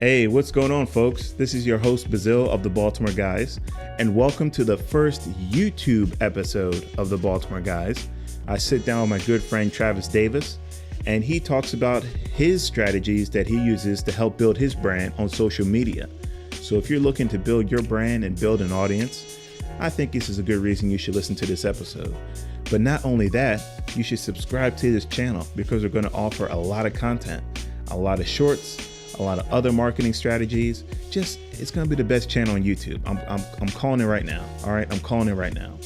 Hey, what's going on, folks? This is your host, Bazil of the Baltimore Guys, and welcome to the first YouTube episode of the Baltimore Guys. I sit down with my good friend, Travis Davis, and he talks about his strategies that he uses to help build his brand on social media. So if you're looking to build your brand and build an audience, I think this is a good reason you should listen to this episode. But not only that, you should subscribe to this channel because we're going to offer a lot of content, a lot of shorts, a lot of other marketing strategies. It's going to be the best channel on YouTube. I'm calling it right now. All right. I'm calling it right now.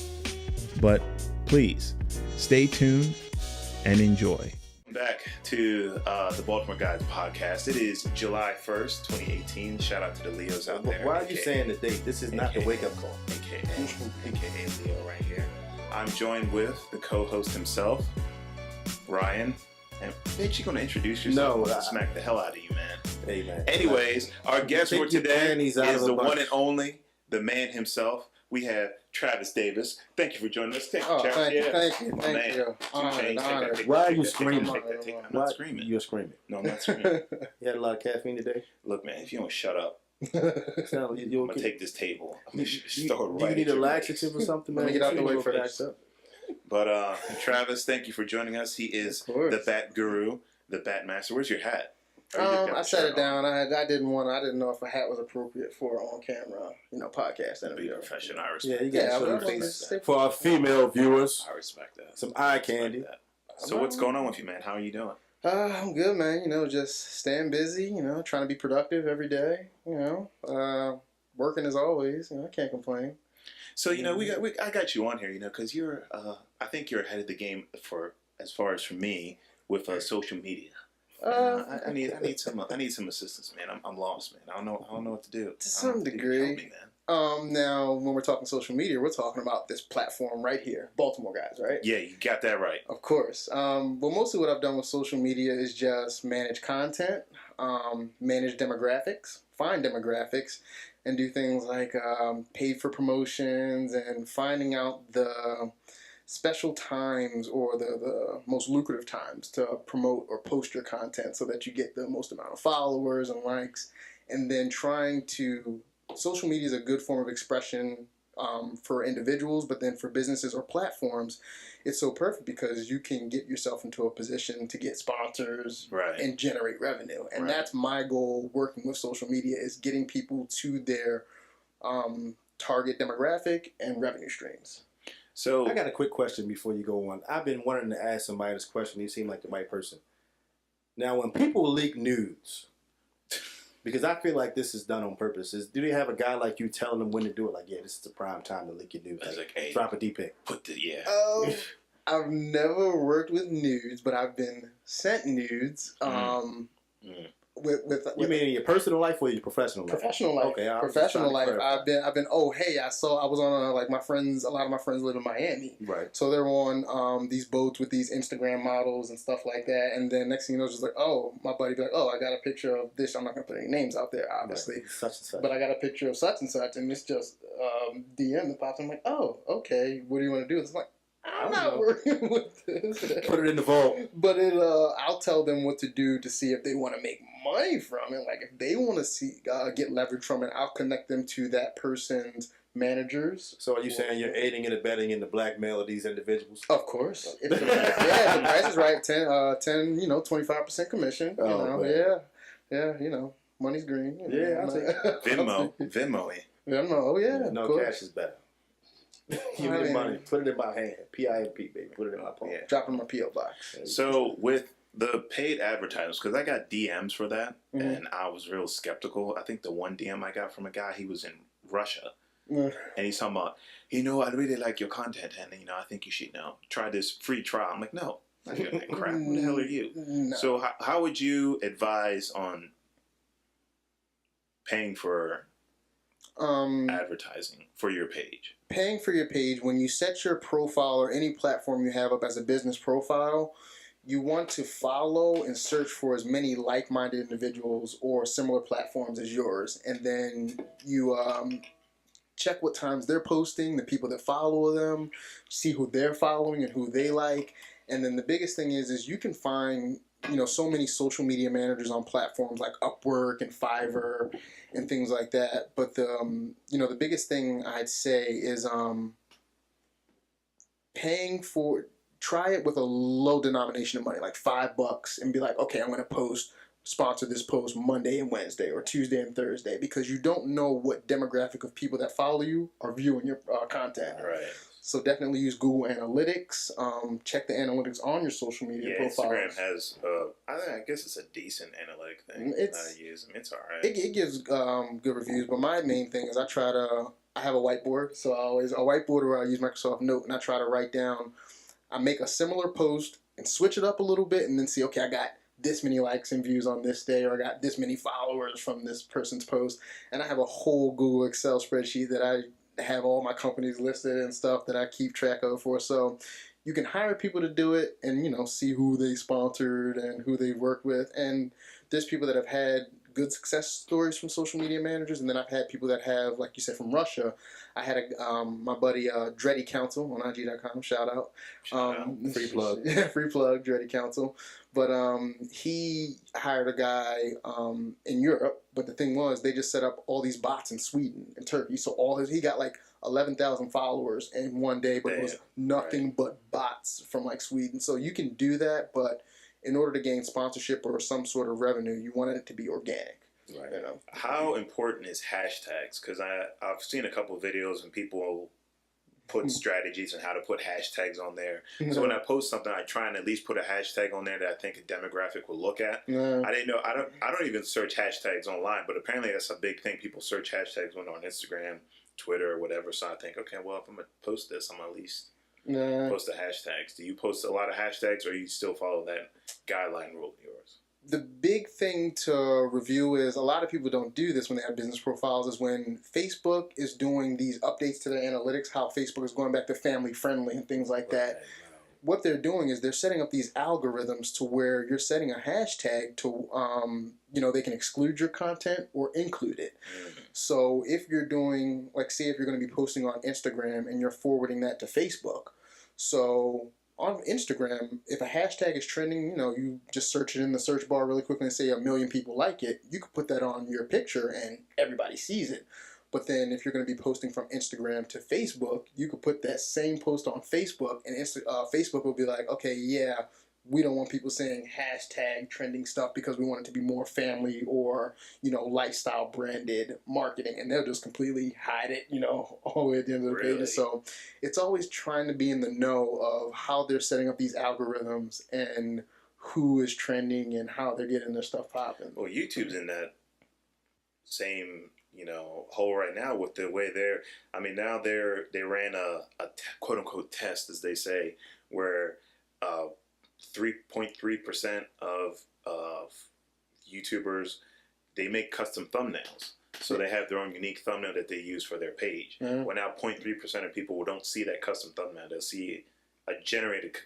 But please stay tuned and enjoy. Back to the Baltimore Guys podcast. It is July 1st, 2018. Shout out to the Leos out there. Why are you saying the date? This is not the wake up call. AKA Leo right here. I'm joined with the co-host himself, Ryan. And ain't you going to introduce yourself? No, smack the hell out of you, man. Hey, man. Anyways, our guest for today is the one and only, the man himself. We have Travis Davis. Thank you for joining us. Thank you. Thank you. Why are you screaming? I'm not screaming. You're screaming. No, I'm not screaming. You had a lot of caffeine today? Look, man, if you don't shut up, I'm going to take this table. Do you need a laxative or something? Let me get out the way for that. But Travis, thank you for joining us. He is the Bat Guru, the Bat Master. Where's your hat? I set it down. I didn't know if a hat was appropriate for on camera, podcast interview. Be professional. I respect. Yeah, you got that. For our female viewers, I respect that. Some eye candy. So what's going on with you, man? How are you doing? I'm good, man. Just staying busy. Trying to be productive every day. Working as always. I can't complain. So I got you on here, because you're I think you're ahead of the game for as far as for me with social media. I need some assistance, man. I'm lost, man. I don't know what to do. To some degree. Help me, man. Now when we're talking social media, we're talking about this platform right here, Baltimore Guys, right? Yeah, you got that right. Of course. Well, mostly what I've done with social media is just manage content, manage demographics, find demographics, and do things like paid for promotions and finding out the special times or the most lucrative times to promote or post your content so that you get the most amount of followers and likes. And then social media is a good form of expression for individuals, but then for businesses or platforms, it's so perfect because you can get yourself into a position to get sponsors and generate revenue. And that's my goal working with social media, is getting people to their target demographic and revenue streams. So I got a quick question before you go on. I've been wanting to ask somebody this question. You seem like the right person. Now, when people leak nudes, because I feel like this is done on purpose, do they have a guy like you telling them when to do it? Like, yeah, this is the prime time to leak your nudes. Like, hey, drop a D-pic. I've never worked with nudes, but I've been sent nudes. With you mean in your personal life or your professional life? Professional life. Okay, professional life. I've been. Oh, hey, I was on like my friends. A lot of my friends live in Miami, right? So they're on these boats with these Instagram models and stuff like that. And then next thing you know, it's just like, oh, my buddy be like, oh, I got a picture of this. I'm not gonna put any names out there, obviously. Right. Such and such. But I got a picture of such and such, and it's just DM that pops. I'm like, oh, okay. What do you want to do? It's like, I'm not working with this. Put it in the vault. But I'll tell them what to do to see if they want to make money from it. Like if they want to get leverage from it, I'll connect them to that person's managers. So are you saying you're aiding and abetting in the blackmail of these individuals? Of course. If the price is right, 25% commission. Money's green. I'll take it. Venmo. Oh yeah. No, cash is better. Give me the money. Put it in my hand. PIMP, baby. Put it in my palm. Yeah. Drop it in my P.O. box. So with the paid advertisements, because I got DMs for that, and I was real skeptical. I think the one DM I got from a guy, he was in Russia, and he's talking about, I really like your content, and I think you should try this free trial. I'm like, no, I'm not doing that crap. Who the hell are you? No. So how would you advise on paying for advertising for your page? Paying for your page, when you set your profile or any platform you have up as a business profile, you want to follow and search for as many like-minded individuals or similar platforms as yours. And then you check what times they're posting, the people that follow them, see who they're following and who they like. And then the biggest thing is you can find so many social media managers on platforms like Upwork and Fiverr and things like that. But the biggest thing I'd say is try it with a low denomination of money, like $5, and be like, okay, I'm going to sponsor this post Monday and Wednesday or Tuesday and Thursday, because you don't know what demographic of people that follow you are viewing your content. Right. So definitely use Google Analytics. Check the analytics on your social media profiles. Instagram has, I guess it's a decent analytic thing to use. I mean, it's all right. It gives good reviews, but my main thing is I have a whiteboard, so a whiteboard where I use Microsoft Note, and I try to write down, I make a similar post and switch it up a little bit, and then see, okay, I got this many likes and views on this day, or I got this many followers from this person's post, and I have a whole Google Excel spreadsheet that I have all my companies listed and stuff that I keep track of for. So you can hire people to do it and, see who they sponsored and who they've worked with. And there's people that have had good success stories from social media managers, and then I've had people that have, like you said, from Russia. I had my buddy Dreddy Council on IG.com. Shout out. Free plug. Free plug, Dreddy Council. But he hired a guy in Europe. But the thing was, they just set up all these bots in Sweden and Turkey. So he got like 11,000 followers in one day, but it was nothing but bots from like Sweden. So you can do that, but in order to gain sponsorship or some sort of revenue, you want it to be organic. Right. How important is hashtags? Because I've seen a couple of videos and people put strategies on how to put hashtags on there. So when I post something, I try and at least put a hashtag on there that I think a demographic will look at. I didn't know. I don't even search hashtags online, but apparently that's a big thing. People search hashtags when on Instagram, Twitter, or whatever. So I think, okay, well, if I'm gonna post this, I'm gonna at least post the hashtags. Do you post a lot of hashtags, or you still follow that guideline rule of yours? The big thing to review is, a lot of people don't do this when they have business profiles, is when Facebook is doing these updates to their analytics, how Facebook is going back to family friendly and things like that. What they're doing is they're setting up these algorithms to where you're setting a hashtag to, they can exclude your content or include it. So if you're doing, like, say if you're going to be posting on Instagram and you're forwarding that to Facebook. So on Instagram, if a hashtag is trending, you just search it in the search bar really quickly and say 1 million people like it, you could put that on your picture and everybody sees it. But then if you're going to be posting from Instagram to Facebook, you could put that same post on Facebook, and Facebook will be like, okay, yeah, we don't want people saying hashtag trending stuff because we want it to be more family or, lifestyle branded marketing. And they'll just completely hide it, all the way at the end of the pages. So it's always trying to be in the know of how they're setting up these algorithms and who is trending and how they're getting their stuff popping. Well, YouTube's in that same hole right now with the way now they ran a quote unquote test, as they say, where 3.3% of YouTubers, they make custom thumbnails. So they have their own unique thumbnail that they use for their page. Well, now 0.3% of people don't see that custom thumbnail. They'll see a generated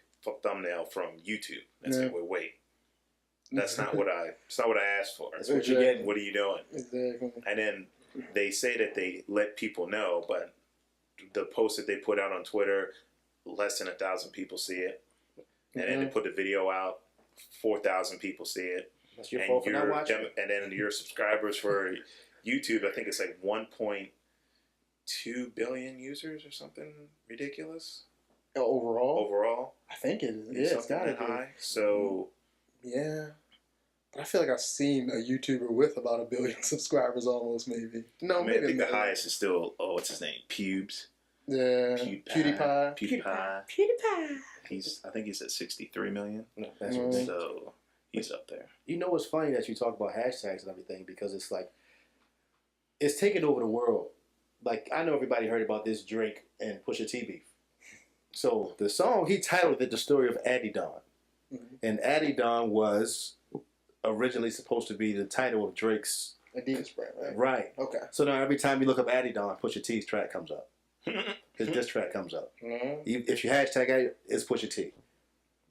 thumbnail from YouTube. That's like, wait. That's not what I asked for. That's what you're getting. What are you doing? Exactly. And then they say that they let people know, but the post that they put out on Twitter, less than 1,000 people see it. And then they put the video out, 4,000 people see it. That's your fault for not watching. And then your subscribers for YouTube, I think it's like 1.2 billion users or something ridiculous. Overall? I think it is. Yeah, it's got to be high. So yeah. But I feel like I've seen a YouTuber with about 1 billion subscribers almost, maybe. No, maybe. I think the highest is still, what's his name? Pubes. Yeah. PewDiePie. PewDiePie. I think he's at 63 million. No, that's so he's up there. You know what's funny that you talk about hashtags and everything, because it's like, it's taken over the world. Like, I know everybody heard about this Drake and Pusha T beef. So the song, he titled it The Story of Adidon. And Adidon was originally supposed to be the title of Drake's Adidas brand, right? Right. Okay. So now every time you look up Adidon, Pusha T's track comes up. His diss track comes up. If you hashtag it, it's Pusha T.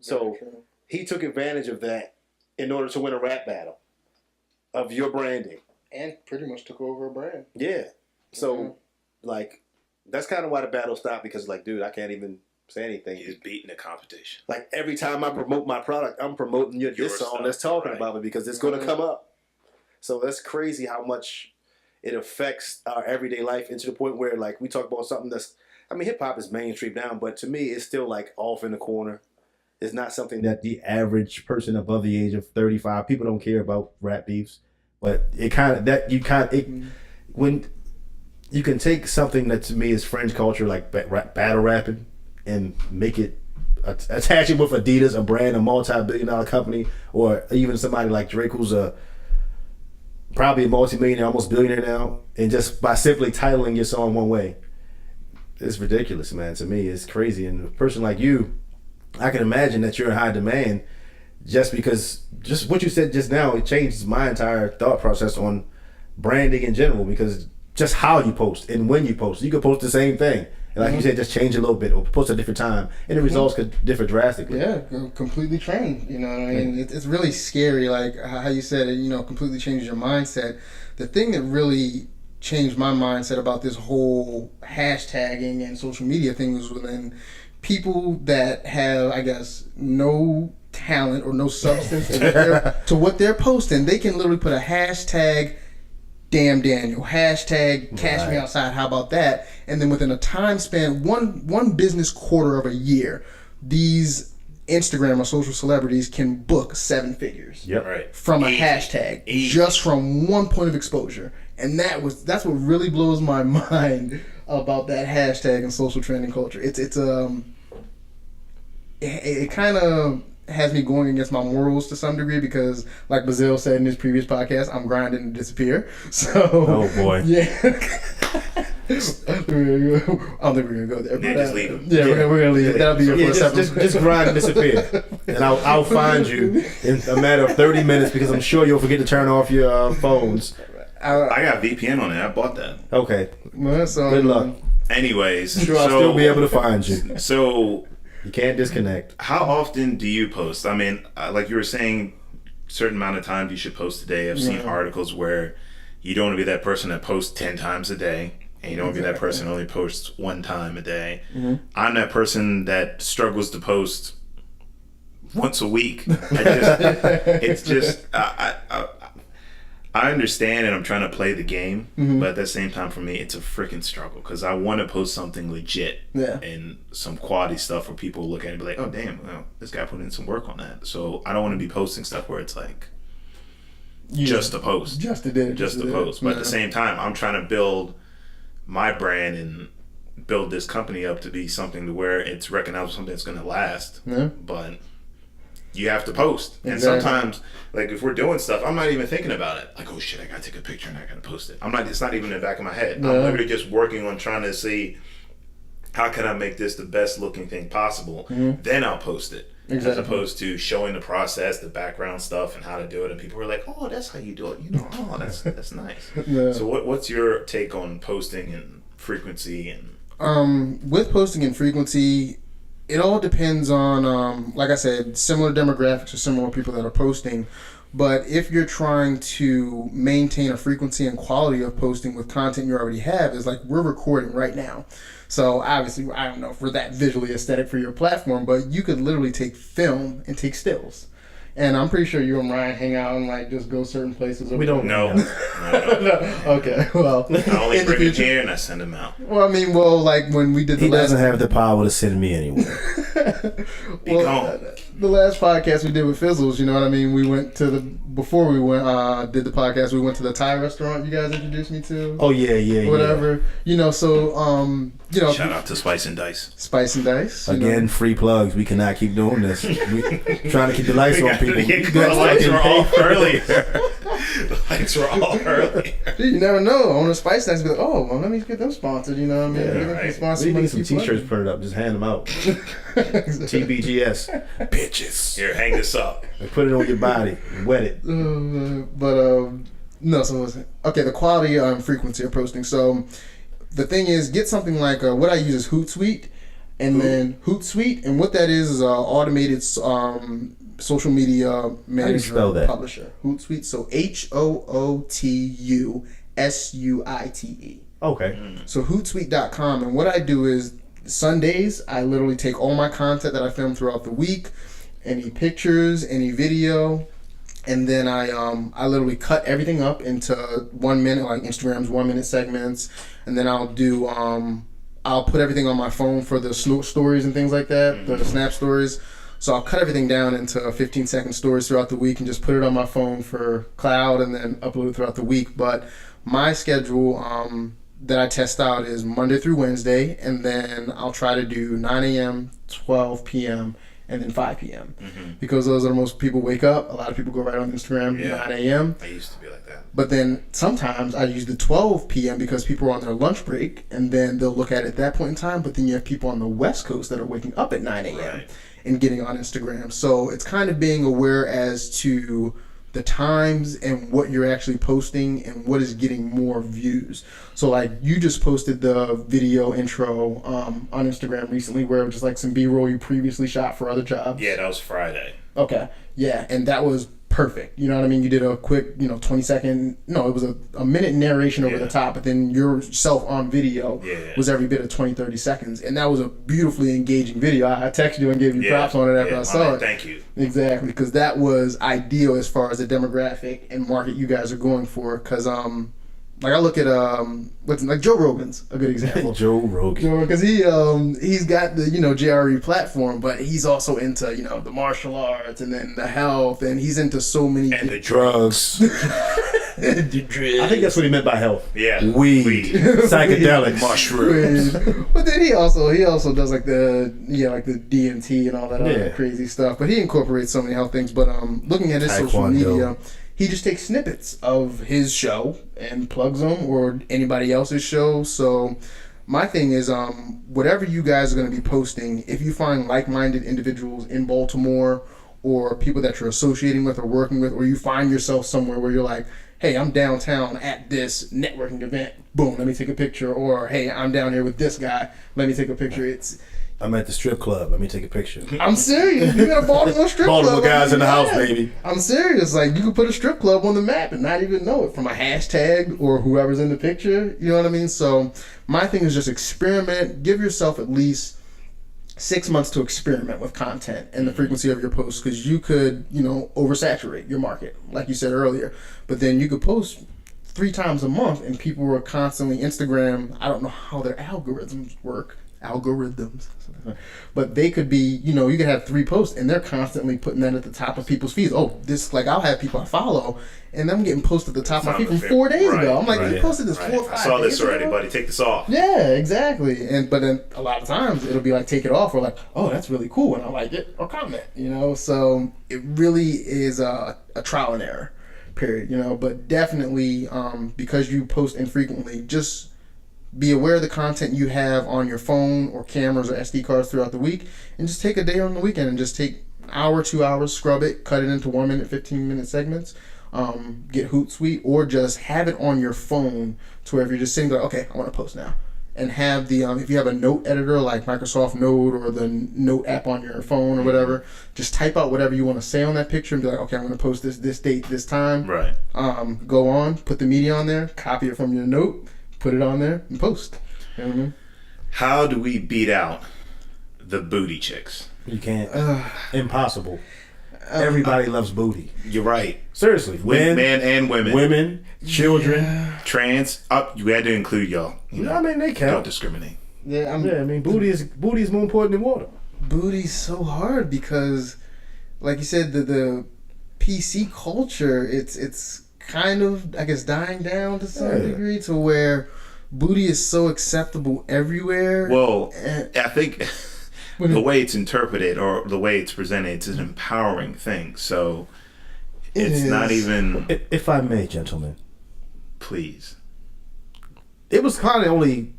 So he took advantage of that in order to win a rap battle of your branding. And pretty much took over a brand. Yeah. So, like, that's kind of why the battle stopped, because, like, dude, I can't even say anything. He's beating the competition. Like every time I promote my product, I'm promoting this song stuff, that's talking right. about it because it's going to come up. So that's crazy how much it affects our everyday life, and to the point where like we talk about something that's, I mean, hip hop is mainstream now, but to me, it's still like off in the corner. It's not something that the average person above the age of 35, people don't care about rap beefs, but it kind of when you can take something that to me is fringe culture, like battle rapping, and make it attach it with Adidas, a brand, a multi-billion-dollar company, or even somebody like Drake, who's probably a multi-millionaire, almost billionaire now, and just by simply titling your song one way, it's ridiculous, man. To me, it's crazy. And a person like you, I can imagine that you're in high demand just because, just what you said just now, it changes my entire thought process on branding in general, because just how you post and when you post. You could post the same thing, and like you said, just change a little bit or post a different time, and the results could differ drastically. Yeah, completely change. You know what I mean? It's really scary, like how you said it, completely changes your mindset. The thing that really changed my mindset about this whole hashtagging and social media thing was when people that have, I guess, no talent or no substance to what they're posting, they can literally put a hashtag damn Daniel, hashtag cash me outside, how about that? And then within a time span, one business quarter of a year, these Instagram or social celebrities can book 7 figures from a hashtag, just from one point of exposure. And that's what really blows my mind about that hashtag and social trending culture. It kind of has me going against my morals to some degree, because like Bazil said in his previous podcast, I'm grinding to disappear. So oh boy. Yeah. I don't think we're gonna go there. But, just leave him. Yeah, we're gonna leave it. That'll be your first episode. Just grind and disappear, and I'll find you in a matter of 30 minutes, because I'm sure you'll forget to turn off your phones. I got VPN on it. I bought that. Okay. Well, so, good luck. Anyways, sure, I'll still be able to find you. So you can't disconnect. How often do you post? I mean, like you were saying, certain amount of time you should post a day. I've seen articles where you don't want to be that person that posts 10 times a day, and you don't want to be that person who only posts 1 time a day. I'm that person that struggles to post once a week. I understand, and I'm trying to play the game, but at the same time, for me, it's a freaking struggle, because I want to post something legit and some quality stuff where people look at it and be like, oh, damn, well, this guy put in some work on that. So I don't want to be posting stuff where it's like just a post. Just a post. But at the same time, I'm trying to build my brand and build this company up to be something to where it's recognized, something that's going to last. But you have to post. And sometimes, like if we're doing stuff, I'm not even thinking about it. Like, oh shit, I gotta take a picture and I gotta post it. It's not even in the back of my head. I'm literally just working on trying to see how can I make this the best looking thing possible. Then I'll post it. As opposed to showing the process, the background stuff, and how to do it. And people were like, oh, that's how you do it. Oh, that's nice. So what's your take on posting and frequency? And with posting and frequency, it all depends on, like I said, similar demographics or similar people that are posting. But if you're trying to maintain a frequency and quality of posting with content you already have, is like we're recording right now. So obviously, I don't know if we're that visually aesthetic for your platform, but you could literally take film and take stills. And I'm pretty sure you and Ryan hang out and like just go certain places. We don't know. No. Okay, well. I only bring it here and I send them out. Well, I mean, like when we did he doesn't have the power to send me anywhere. The last podcast we did with Fizzles, you know what I mean? We went to before we did the podcast, we went to the Thai restaurant you guys introduced me to. Oh, yeah. Whatever. Yeah. Shout out to Spice and Dice. Spice and Dice. Again, free plugs. We cannot keep doing this. We trying to keep the lights on, people. The lights were off earlier. The lights were off earlier. You never know. On the Spice Dice, be like, oh, well, let me get them sponsored. You know what I mean? We need some t-shirts printed up. Just hand them out. TBGS. Bitches. Here, hang this up. And put it on your body. And wet it. No, so listen. Okay, the quality and frequency of posting. So the thing is, get something like what I use is Hootsuite, and then Hootsuite, and what that is automated social media manager publisher. Hootsuite, so HOOTUSUITE. Okay. So Hootsuite.com, and what I do is Sundays, I literally take all my content that I film throughout the week, any pictures, any video, and then I literally cut everything up into 1 minute, like Instagram's 1 minute segments, and then I'll put everything on my phone for the stories and things like that, the Snap stories. So I'll cut everything down into 15-second stories throughout the week and just put it on my phone for cloud and then upload it throughout the week. But my schedule that I test out is Monday through Wednesday, and then I'll try to do 9 a.m., 12 p.m., and then 5 p.m. Because those are the most people wake up. A lot of people go right on Instagram 9 a.m. I used to be like that. But then sometimes I use the 12 p.m. because people are on their lunch break, and then they'll look at it at that point in time. But then you have people on the West Coast that are waking up at 9 a.m. Right. and getting on Instagram. So it's kind of being aware as to the times and what you're actually posting and what is getting more views. So like you just posted the video intro on Instagram recently where it was just like some B-roll you previously shot for other jobs. Yeah, that was Friday. Okay. Yeah, and that was perfect. You know what I mean? You did a quick, 20-second, no, it was a minute narration over the top, but then yourself on video was every bit of 20, 30 seconds. And that was a beautifully engaging video. I texted you and gave you props on it after I saw it. Thank you. Exactly, because that was ideal as far as the demographic and market you guys are going for. Because, like I look at like Joe Rogan's a good example. Joe Rogan, because he's got the JRE platform, but he's also into the martial arts and then the health, and he's into so many the drugs. I think that's what he meant by health. Yeah, weed, psychedelic, mushrooms. But then he also does like the DMT and all that other crazy stuff. But he incorporates so many health things. But looking at his social media, he just takes snippets of his show and plugs them, or anybody else's show. So my thing is, whatever you guys are going to be posting, if you find like-minded individuals in Baltimore or people that you're associating with or working with, or you find yourself somewhere where you're like, hey, I'm downtown at this networking event, boom, let me take a picture. Or, hey, I'm down here with this guy, let me take a picture. I'm at the strip club. Let me take a picture. I'm serious. You got a Baltimore strip club. Baltimore Guys in the house, baby. I'm serious. Like, you could put a strip club on the map and not even know it from a hashtag or whoever's in the picture. You know what I mean? So my thing is just experiment. Give yourself at least 6 months to experiment with content and the frequency of your posts, because you could, oversaturate your market, like you said earlier. But then you could post 3 times a month and people were constantly Instagram. I don't know how their algorithms work. But they could be, you could have 3 posts and they're constantly putting that at the top of people's feeds. Oh, this, like, I'll have people I follow and I'm getting posted at the top of my feed from 4 days ago. I'm like, you posted this 4 or 5 days ago? I saw this already, buddy. Take this off. Yeah, exactly. But then a lot of times it'll be like, take it off, or like, oh, that's really cool and I like it, or comment, So it really is a trial and error period, but definitely because you post infrequently, just be aware of the content you have on your phone or cameras or SD cards throughout the week, and just take a day on the weekend and just take an hour, 2 hours, scrub it, cut it into 1 minute, 15-minute segments, get Hootsuite, or just have it on your phone to where if you're just sitting there, okay, I want to post now. And have the, if you have a note editor like Microsoft Note or the note app on your phone or whatever, just type out whatever you want to say on that picture and be like, okay, I'm going to post this date, this time. Right. Go on, put the media on there, copy it from your note, put it on there, and post. You know what I mean? How do we beat out the booty chicks? You can't. Impossible. Everybody loves booty. You're right. Seriously. Men and women. Women, children. Trans. You had to include y'all. I mean, they count. Don't discriminate. Yeah, booty is more important than water. Booty's so hard because, like you said, the PC culture, it's kind of, I guess, dying down to some degree, to where booty is so acceptable everywhere. Well, I think the way it's interpreted or the way it's presented, it's an empowering thing. So it's not even... If I may, gentlemen. Please. It was kind of only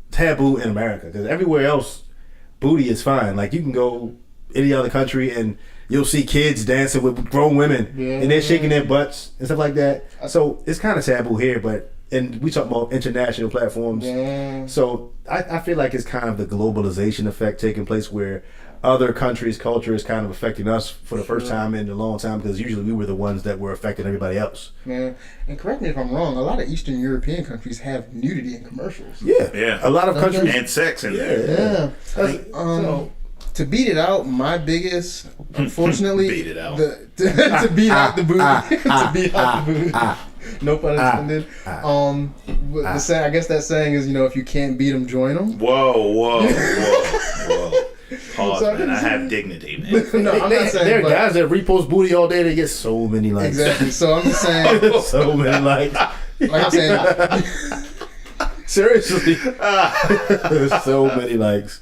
taboo in America, because everywhere else, booty is fine. Like, you can go any other country and you'll see kids dancing with grown women and they're shaking their butts and stuff like that. So it's kind of taboo here, and we talk about international platforms. So I feel like it's kind of the globalization effect taking place, where other countries' culture is kind of affecting us for the first time in a long time, because usually we were the ones that were affecting everybody else. Yeah, and correct me if I'm wrong, a lot of Eastern European countries have nudity in commercials. Yeah. A lot of countries. And sex in Yeah. So, to beat it out, my biggest, unfortunately, Beat it out. To beat out the booty, to beat out the booty. No pun intended. I guess that saying is, if you can't beat them, join them. Whoa. Pause, man. I have dignity, man. No, I'm not saying. There are guys that repost booty all day. They get so many likes. Exactly. So I'm just saying. So many likes. Like I'm saying. Seriously. There's so many likes.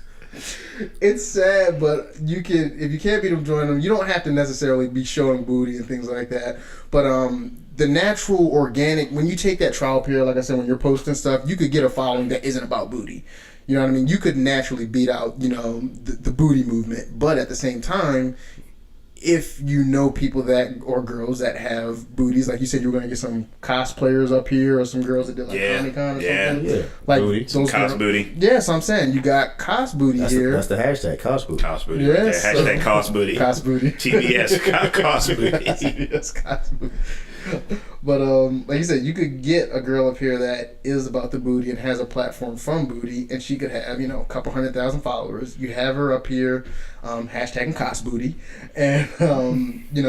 It's sad, but if you can't beat them, join them. You don't have to necessarily be showing booty and things like that. But the natural, organic, when you take that trial period, like I said, when you're posting stuff, you could get a following that isn't about booty. You know what I mean? You could naturally beat out, the booty movement. But at the same time, if you know people or girls that have booties, like you said, you were going to get some cosplayers up here or some girls that did like Comic-Con or something. Yeah. Like booty. those Cos booty. Yeah, so I'm saying you got cos booty here. That's the hashtag, cos booty. Cos booty. Yes. Right there. Hashtag cos booty. Cos booty. TBS cos booty. Yes, cos booty. But like you said, you could get a girl up here that is about the booty and has a platform from booty, and she could have a couple 100,000 followers. You have her up here, hashtagging cos booty, and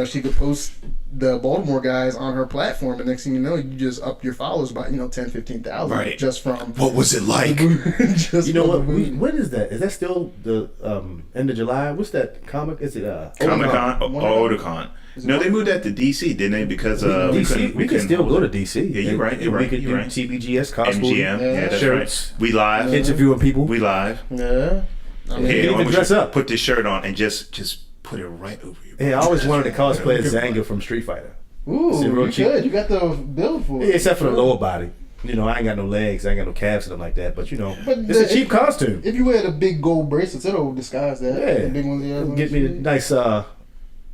she could post the Baltimore Guys on her platform, and next thing you know, you just up your followers by 10,000-15,000 right. just from What was it like? just You know what? from the booty. When is that? Is that still the end of July? What's that comic? Is it Comic-Con? Otakon. No, they moved that to DC, didn't they? Because we can still go to DC. Yeah, you're right. We could do TBGS, cos booty, MGM. Yeah, that's shirts. right. We live. Interviewing people. We live. Yeah. I mean, You can even dress up. Put this shirt on and just put it right over you. Hey, I always wanted to cosplay as Zanga from Street Fighter. ooh, real you cheap. could. You got the build for it. Yeah, except for the lower body. I ain't got no legs, I ain't got no calves, nothing like that. But But it's a cheap costume. If you wear the big gold bracelets, it'll disguise that. Yeah. The big ones. Get me the nice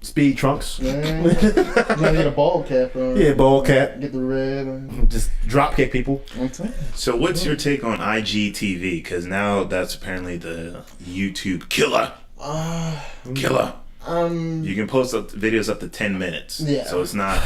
speed trunks. Yeah. You gotta get a ball cap on. Yeah, ball cap. Get the red. Just drop kick people. So what's your take on IGTV? Because now that's apparently the YouTube killer. Killer. You can post videos up to 10 minutes. Yeah. So it's not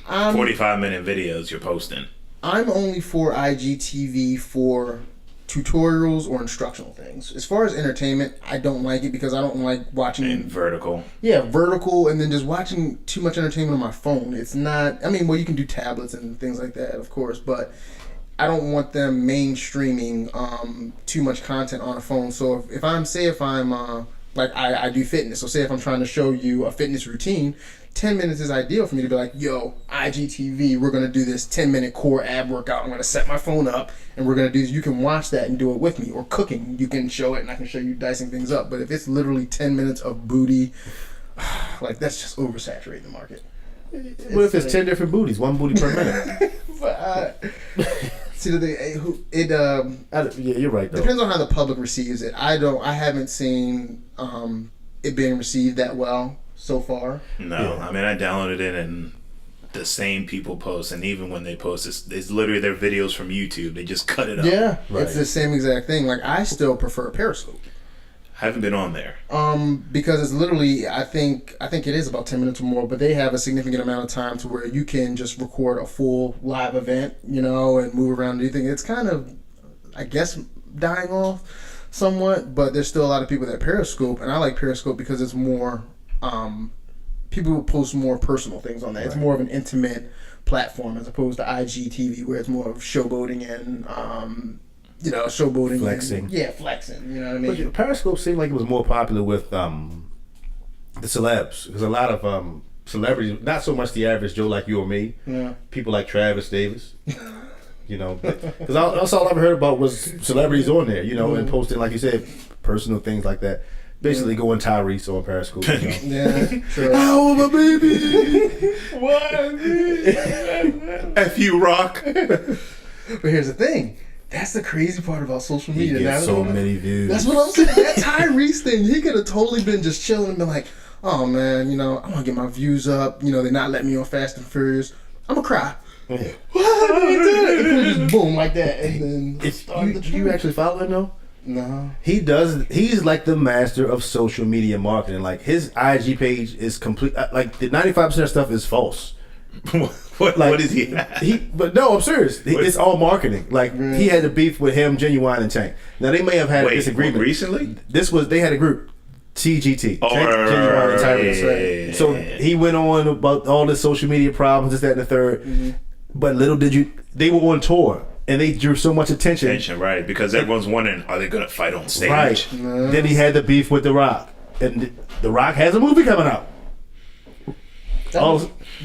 45-minute videos you're posting. I'm only for IGTV for tutorials or instructional things. As far as entertainment, I don't like it because I don't like watching And vertical. Yeah, vertical, and then just watching too much entertainment on my phone. It's not. I mean, well, you can do tablets and things like that, of course, but I don't want them mainstreaming too much content on a phone. So if I'm like I do fitness, so say if I'm trying to show you a fitness routine, 10 minutes is ideal for me to be like, yo, IGTV, we're going to do this 10-minute core ab workout. I'm going to set my phone up and we're going to do this. You can watch that and do it with me. Or cooking, you can show it and I can show you dicing things up. But if it's literally 10 minutes of booty, like that's just oversaturating the market. What if it's 10 different booties, one booty per minute? See the thing, Yeah, you're right though. depends on how the public receives it. I haven't seen it being received that well so far. No, Yeah. I mean, I downloaded it and the same people post, and even when they post, it's literally their videos from YouTube. They just cut it up. Yeah, Right. it's the same exact thing. Like I still prefer Periscope. Haven't been on there. Because it's literally, I think it is about 10 minutes or more, but they have a significant amount of time to where you can just record a full live event, and move around and do things. It's kind of, I guess, dying off somewhat, but there's still a lot of people that Periscope, and I like Periscope because it's more, people will post more personal things on that. Right. It's more of an intimate platform as opposed to IGTV where it's more of showboating and, showboating. Flexing. Flexing. You know what I mean? But Periscope seemed like it was more popular with the celebs. Because a lot of celebrities, not so much the average Joe like you or me, people like Travis Davis. Because that's all I've heard about was celebrities on there, and posting, like you said, personal things like that. Basically going Tyrese on Periscope. Yeah, true. Oh, my baby! What? F you, Rock. But here's the thing. That's the crazy part about social media. He gets so many views. That's what I'm saying. That Tyrese thing, he could have totally been just chilling and been like, oh, man, I'm going to get my views up. They're not letting me on Fast and Furious. I'm going to cry. Yeah. What? Just boom, like that. And then You actually follow him, though? No. He's like the master of social media marketing. Like his IG page is complete. Like the 95% of stuff is false. What is he? But no, I'm serious. It's all marketing. Like he had a beef with him, Genuine and Tank. Now they may have had a disagreement recently. They had a group, TGT. Genuine and Tyrese. So he went on about all the social media problems, this, that, and the third. Mm-hmm. But little did you, they were on tour. And they drew so much attention. Right, because everyone's wondering, are they going to fight on stage? Right. Then he had the beef with The Rock. And The Rock has a movie coming out.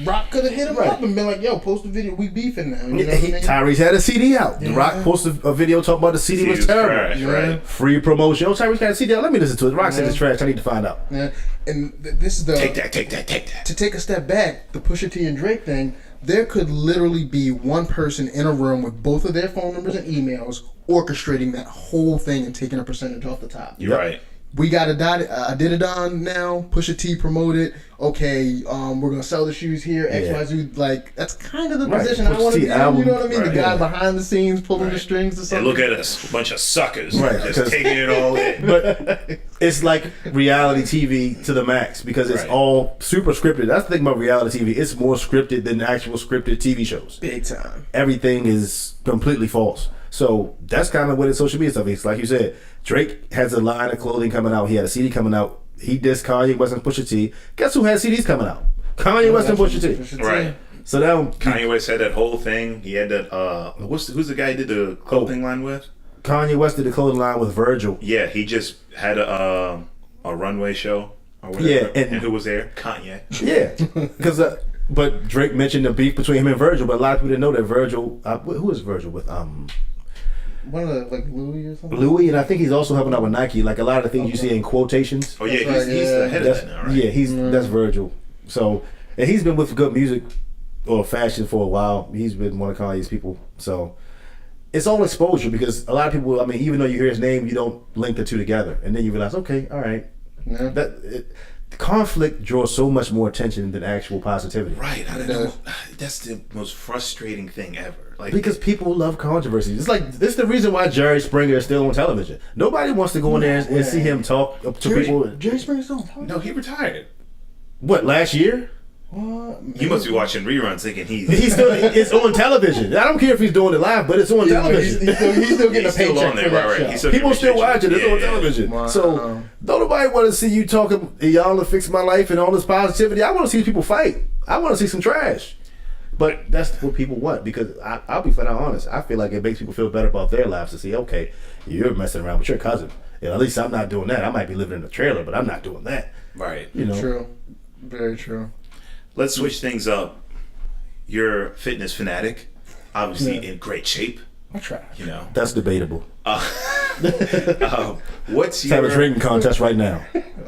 Rock could have hit him up and been like, yo, post a video, we beefing now. You know what I mean? Tyrese had a CD out. The Rock posted a video talking about the CD was terrible. Trash, right. Free promotion. Oh, Tyrese got a CD out. Let me listen to it. The Rock said it's trash. I need to find out. Yeah. And this is the... Take that. To take a step back, the Pusha T and Drake thing, there could literally be one person in a room with both of their phone numbers and emails orchestrating that whole thing and taking a percentage off the top. You're right. We got Adidon now. Pusha T promoted. Okay, we're gonna sell the shoes here. XYZ. Like that's kind of the position I want to be in. You know what I mean? The guy behind the scenes pulling the strings or something. And look at us, a bunch of suckers, just taking it all in. But it's like reality TV to the max because it's all super scripted. That's the thing about reality TV. It's more scripted than actual scripted TV shows. Big time. Everything is completely false. So that's kind of what his social media stuff is. Like you said, Drake has a line of clothing coming out. He had a CD coming out. He dissed Kanye West and Pusha T. Guess who has CDs coming out? Kanye West and Pusha T. Right. So now Kanye West had that whole thing. He had that. Who's the guy he did the clothing line with? Kanye West did the clothing line with Virgil. Yeah, he just had a runway show or whatever. Yeah, and who was there? Kanye. Yeah, because but Drake mentioned the beef between him and Virgil, but a lot of people didn't know that Virgil. Who is Virgil with? One of the, like Louis or something? Louis, and I think he's also helping out with Nike. Like a lot of the things you see in quotations. Oh yeah, he's the head of that now, right? Yeah, that's Virgil. So, and he's been with good music or fashion for a while. He's been one of Kanye's people. So, it's all exposure because a lot of people, I mean, even though you hear his name, you don't link the two together. And then you realize, okay, all right. Yeah. Conflict draws so much more attention than actual positivity. Right. I don't know. That's the most frustrating thing ever. Like, because people love controversy. It's like this is the reason why Jerry Springer is still on television. Nobody wants to go in there and see him talk to people. Jerry Springer's still on television? No, he retired. What, last year? You must be watching reruns thinking he's still. It's on television. I don't care if he's doing it live, but it's on television. He's still getting a paycheck on there, for that show. People still watching it. It's on television. Wow. So don't nobody want to see you talking. Y'all to fix my life and all this positivity. I want to see people fight. I want to see some trash. But that's what people want because I'll be flat out honest. I feel like it makes people feel better about their lives to see, okay, you're messing around with your cousin. And at least I'm not doing that. I might be living in a trailer, but I'm not doing that. Right. You know. True. Very true. Let's switch things up. You're a fitness fanatic, obviously in great shape. I try. You know. That's debatable. What's your... Have a drinking contest right now.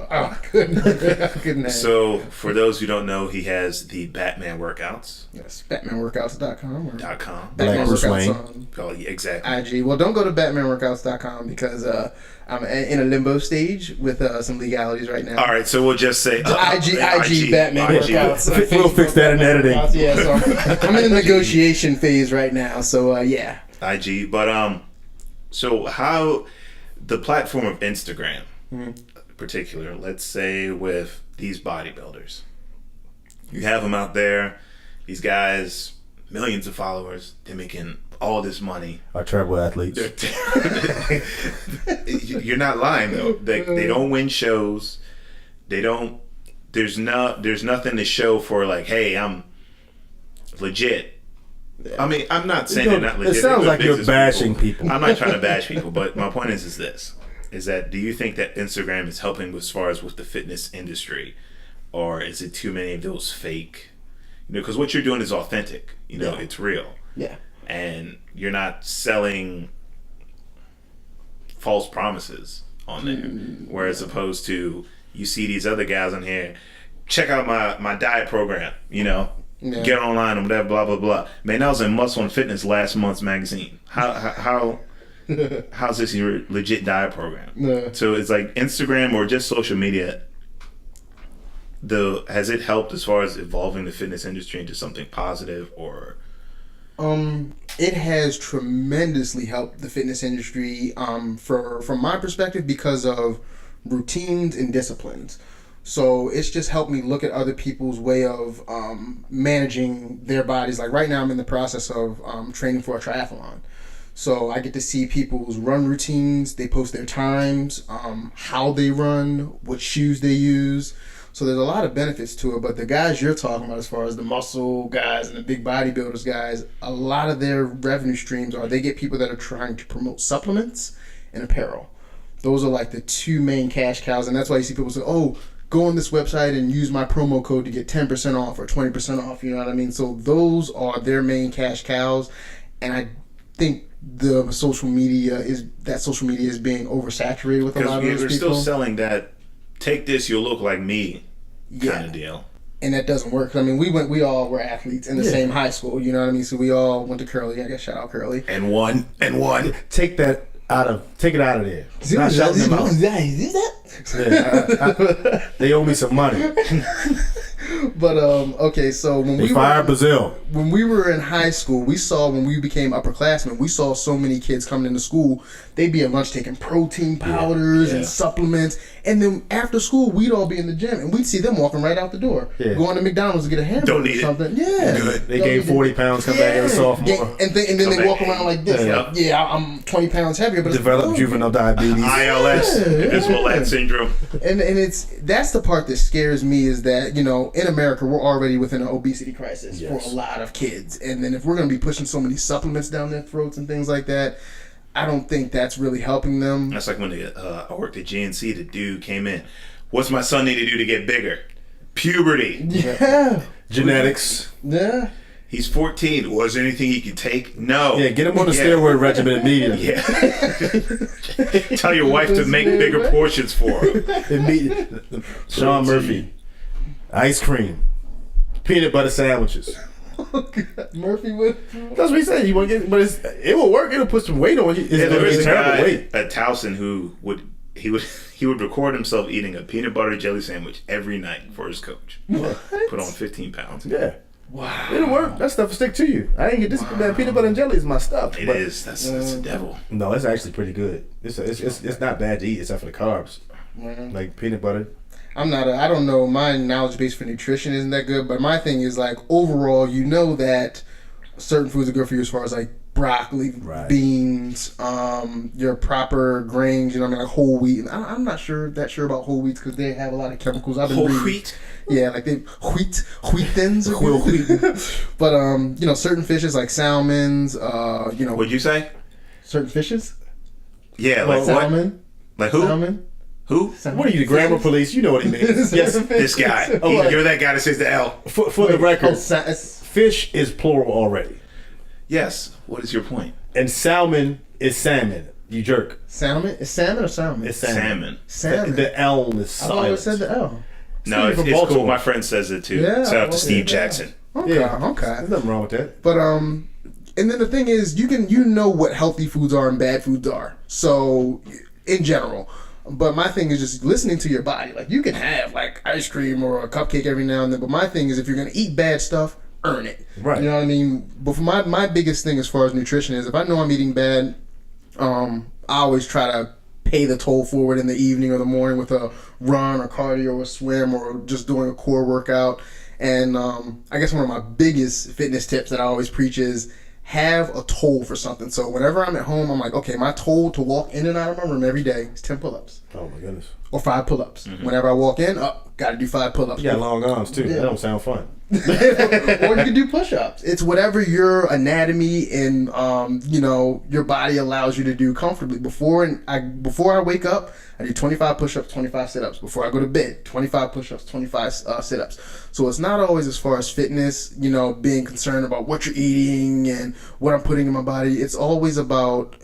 I couldn't. So, for those who don't know, he has the Batman workouts. Yes, BatmanWorkouts.com. .com. Black Bruce Wayne. Oh, yeah, exactly. IG. Well, don't go to BatmanWorkouts.com because I'm in a limbo stage with some legalities right now. All right, so we'll just say IG Batman Workouts. We'll fix that in editing. Yeah, so I'm in the negotiation phase right now. So yeah. IG, but so how the platform of Instagram, particular, let's say with these bodybuilders, you have them out there, these guys, millions of followers, they're making all this money. Are terrible athletes. You're not lying though. They don't win shows. They don't. There's nothing to show for like, hey, I'm legit. I mean, I'm not saying they're not legit. It sounds like you're bashing people. I'm not trying to bash people, but my point is this: is that do you think that Instagram is helping as far as with the fitness industry, or is it too many of those fake? You know, because what you're doing is authentic. You know, it's real. Yeah. And you're not selling false promises on there, whereas opposed to you see these other guys on here, check out my diet program. You know. Yeah. Get online and whatever, blah blah blah. Man, I was in Muscle and Fitness last month's magazine. How's this your legit diet program? Yeah. So it's like Instagram or just social media. Has it helped as far as evolving the fitness industry into something positive or? It has tremendously helped the fitness industry from my perspective because of routines and disciplines. So it's just helped me look at other people's way of managing their bodies. Like right now I'm in the process of training for a triathlon. So I get to see people's run routines. They post their times, how they run, what shoes they use. So there's a lot of benefits to it. But the guys you're talking about, as far as the muscle guys and the big bodybuilders guys, a lot of their revenue streams are they get people that are trying to promote supplements and apparel. Those are like the two main cash cows. And that's why you see people say, oh, go on this website and use my promo code to get 10% off or 20% off. You know what I mean? So those are their main cash cows. And I think the social media is being oversaturated with a lot of those people. We're still selling that, take this, you'll look like me kind of deal. And that doesn't work. I mean, we all were athletes in the same high school, you know what I mean? So we all went to Curly. I guess shout out Curly. And one. Take it out of there. Not shouting them out. They owe me some money. But okay, so when we fired Brazil. When we were in high school, when we became upperclassmen, we saw so many kids coming into school. They'd be at lunch taking protein powders and supplements, and then after school, we'd all be in the gym, and we'd see them walking right out the door, going to McDonald's to get a hamburger Don't need or something. It. Yeah, good. They gained 40 pounds, come back as a sophomore, and then they walk around like this. I'm 20 pounds heavier, but develop juvenile diabetes, ILS, invisible leg syndrome, and that's the part that scares me is that in America we're already within an obesity crisis for a lot of kids, and then if we're going to be pushing so many supplements down their throats and things like that, I don't think that's really helping them. That's like when I worked at GNC, the dude came in, what's my son need to do to get bigger? Puberty. Yeah. Genetics. Yeah. He's 14. Was there anything he could take? No. Yeah, get him on the steroid regimen immediately. Yeah. Tell your wife to make bigger portions for him. Immediately. Sean Murphy. Ice cream. Peanut butter sandwiches. Murphy would. That's what he said. You want to get, but it will work. It'll put some weight on you. There was a guy at Towson who would record himself eating a peanut butter jelly sandwich every night for his coach. What? Put on 15 pounds. Yeah. Wow. It'll work. That stuff will stick to you. I ain't get this. That peanut butter and jelly is my stuff. It is. That's the devil. No, it's actually pretty good. It's not bad to eat except for the carbs. Like peanut butter. I don't know, my knowledge base for nutrition isn't that good, but my thing is like overall, that certain foods are good for you as far as like broccoli, beans, your proper grains, like whole wheat. And I'm not sure about whole wheats because they have a lot of chemicals. I've been whole reading. Wheat? Yeah, like wheat thins. But certain fishes like salmons, What'd you say? Certain fishes? Yeah, like salmon. What? Like who? Salmon. Who? What are you, the grammar police? You know what he means. Yes, this guy. You're that guy that says the L. For the record, fish is plural already. Yes. What is your point? And salmon is salmon. You jerk. Salmon? Is salmon or salmon? It's salmon. Salmon. The L is silent. I always said the L. No, it's cool. My friend says it too. Yeah, shout out to Steve Jackson. Okay, okay. There's nothing wrong with that. But and then the thing is, you know what healthy foods are and bad foods are. So in general. But my thing is just listening to your body. Like, you can have, like, ice cream or a cupcake every now and then. But my thing is, if you're going to eat bad stuff, earn it. Right. You know what I mean? But for my biggest thing as far as nutrition is, if I know I'm eating bad, I always try to pay the toll forward in the evening or the morning with a run or cardio or swim or just doing a core workout. And I guess one of my biggest fitness tips that I always preach is have a toll for something. So whenever I'm at home, I'm like, okay, my toll to walk in and out of my room every day is 10 pull-ups. Oh my goodness. Or 5 pull-ups. Mm-hmm. Whenever I walk in, got to do 5 pull-ups. You got long arms too. Yeah. That don't sound fun. Or you can do push-ups. It's whatever your anatomy and your body allows you to do comfortably. Before I wake up, I do 25 push-ups, 25 sit-ups. Before I go to bed, 25 push-ups, 25 sit-ups. So it's not always as far as fitness, being concerned about what you're eating and what I'm putting in my body. It's always about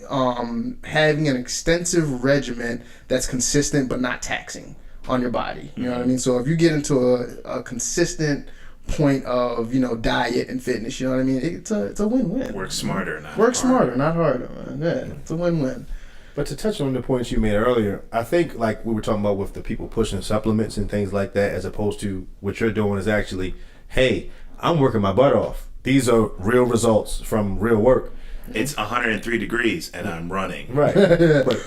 having an extensive regimen that's consistent but not taxing on your body. You know what I mean? So if you get into a consistent point of diet and fitness, you know what I mean, it's a win-win. Work smarter, not harder, man. Yeah, it's a win-win. But to touch on the points you made earlier, I think like we were talking about with the people pushing supplements and things like that, as opposed to what you're doing is actually, hey, I'm working my butt off. These are real results from real work. It's 103 degrees and I'm running. Right. But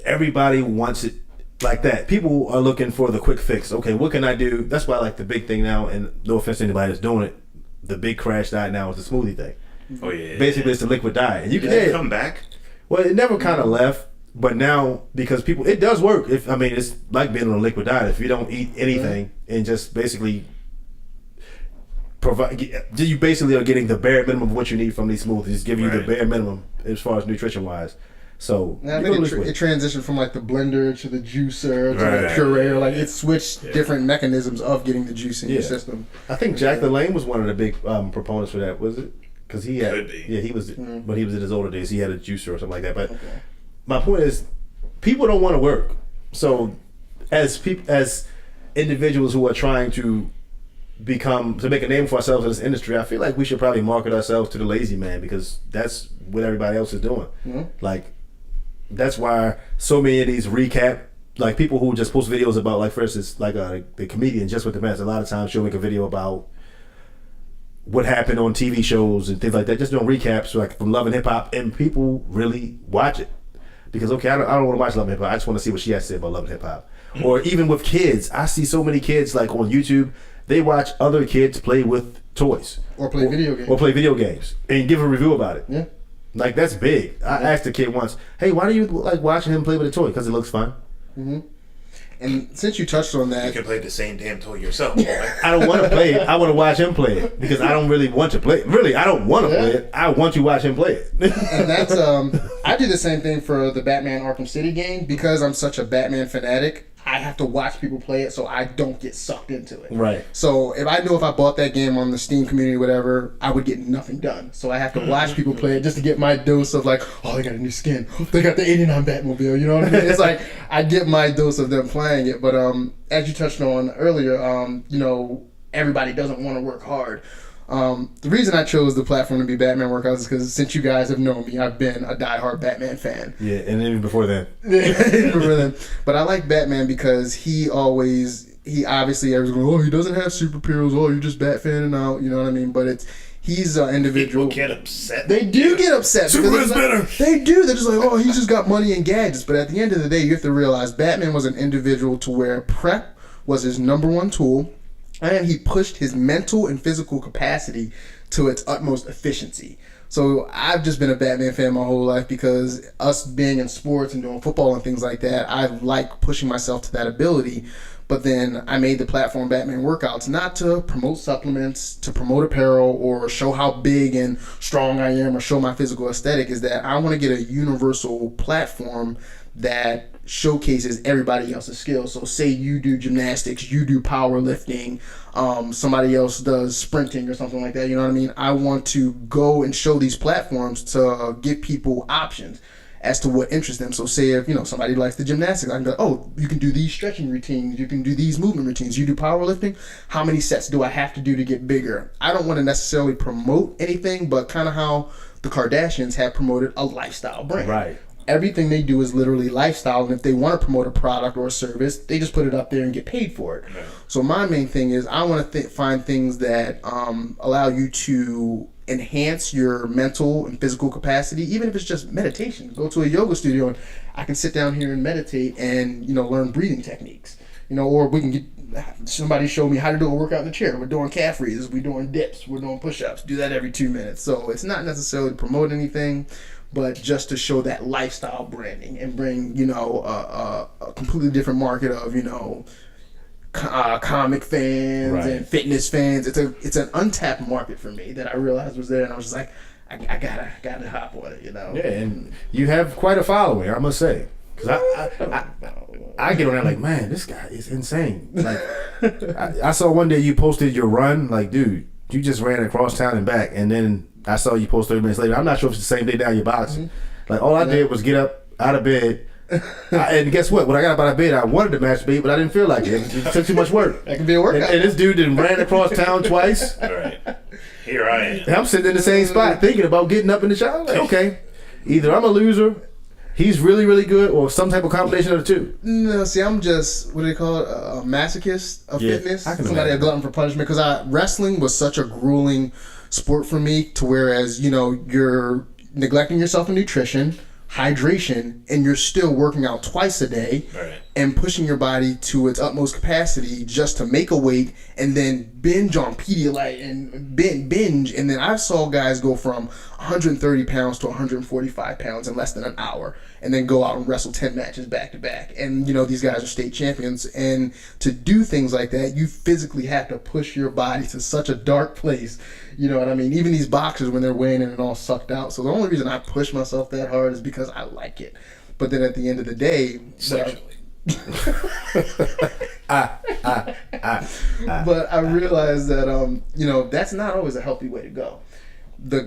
everybody wants it like that. People are looking for the quick fix. Okay, what can I do? That's why like the big thing now, and no offense to anybody that's doing it, the big crash diet now is the smoothie thing. Oh yeah. Basically, it's the liquid diet. And you Did it come back? Well, it never kind of left, but now because people, it does work. It's like being on a liquid diet. If you don't eat anything and just basically provide, you basically are getting the bare minimum of what you need from these smoothies. Give you the bare minimum as far as nutrition wise. So I think it transitioned from like the blender to the juicer to the puree. Like it switched different mechanisms of getting the juice in your system. I think Jack LaLanne was one of the big proponents for that. Was it? Because he had, he was, but he was in his older days. He had a juicer or something like that. But my point is, people don't want to work. So as individuals who are trying to make a name for ourselves in this industry, I feel like we should probably market ourselves to the lazy man, because that's what everybody else is doing. Like, that's why so many of these recap, like people who just post videos about, like for instance, like the comedian Just With The Mess, a lot of times she'll make a video about what happened on TV shows and things like that, just doing recaps like from Love and Hip Hop, and people really watch it because I don't want to watch Love and Hip Hop. I just want to see what she has to say about Love and Hip Hop. Or even with kids, I see so many kids like on YouTube, they watch other kids play with toys or play video games and give a review about it. Yeah, like that's big. I asked a kid once, "Hey, why do you like watching him play with a toy? Because it looks fun." And since you touched on that, you can play the same damn toy yourself. I don't want to play it. I want to watch him play it because I don't really want to play it. Really, I don't want to play it. I want to watch him play it. And that's I do the same thing for the Batman Arkham City game because I'm such a Batman fanatic. I have to watch people play it so I don't get sucked into it. Right. So if I knew if I bought that game on the Steam community or whatever, I would get nothing done. So I have to watch people play it just to get my dose of like, oh, they got a new skin. They got the 89 Batmobile. You know what I mean? It's like I get my dose of them playing it. But as you touched on earlier, everybody doesn't want to work hard. The reason I chose the platform to be Batman Workouts is because since you guys have known me, I've been a diehard Batman fan. Yeah, and even before then. But I like Batman because he obviously everyone's going, oh, he doesn't have superheroes. Oh, you're just Batfanning out. You know what I mean? But he's an individual. People get upset. They do get upset. Superman's better. They do. They're just like, oh, he's just got money and gadgets. But at the end of the day, you have to realize Batman was an individual to where prep was his number one tool. And he pushed his mental and physical capacity to its utmost efficiency. So I've just been a Batman fan my whole life because us being in sports and doing football and things like that, I like pushing myself to that ability. But then I made the platform Batman Workouts not to promote supplements, to promote apparel, or show how big and strong I am, or show my physical aesthetic. Is that I want to get a universal platform that showcases everybody else's skills. So say you do gymnastics, you do powerlifting, somebody else does sprinting or something like that, you know what I mean? I want to go and show these platforms to give people options as to what interests them. So say if somebody likes the gymnastics, I can go, oh, you can do these stretching routines, you can do these movement routines, you do powerlifting, how many sets do I have to do to get bigger? I don't want to necessarily promote anything, but kind of how the Kardashians have promoted a lifestyle brand. Right. Everything they do is literally lifestyle, and if they want to promote a product or a service, they just put it up there and get paid for it. Yeah. So my main thing is I want to find things that allow you to enhance your mental and physical capacity, even if it's just meditation. Go to a yoga studio and I can sit down here and meditate and learn breathing techniques. Or we can get somebody show me how to do a workout in the chair. We're doing calf raises, we're doing dips, we're doing push-ups. Do that every 2 minutes. So it's not necessarily to promote anything, but just to show that lifestyle branding and bring, a completely different market of, comic fans and fitness fans. It's an untapped market for me that I realized was there, and I was just like, I gotta hop on it, Yeah, and you have quite a following, I must say. Cause I get on there like, man, this guy is insane. Like, I saw one day you posted your run, like, dude, you just ran across town and back, and then I saw you post 30 minutes later. I'm not sure if it's the same day now you're boxing. Like, all I did was get up out of bed, and guess what? When I got up out of bed, I wanted to masturbate, but I didn't feel like it. It took too much work. That could be a workout. And this dude then ran across town twice. All right. Here I am. And I'm sitting in the same spot thinking about getting up in the shower. Like, okay, either I'm a loser, he's really, really good, or some type of combination of the two. No, see, I'm just, what do they call it, a masochist of fitness. I can Somebody imagine. a glutton for punishment, because wrestling was such a grueling sport for me, to whereas, you know, you're neglecting yourself in nutrition, hydration, and you're still working out twice a day and pushing your body to its utmost capacity just to make a weight and then binge on Pedialyte and binge. And then I saw guys go from 130 pounds to 145 pounds in less than an hour and then go out and wrestle 10 matches back to back. And, you know, these guys are state champions. And to do things like that, you physically have to push your body to such a dark place. You know what I mean? Even these boxers, when they're weighing in and all sucked out. So the only reason I push myself that hard is because I like it. But then at the end of the day, sexually. But I realized that you know, that's not always a healthy way to go.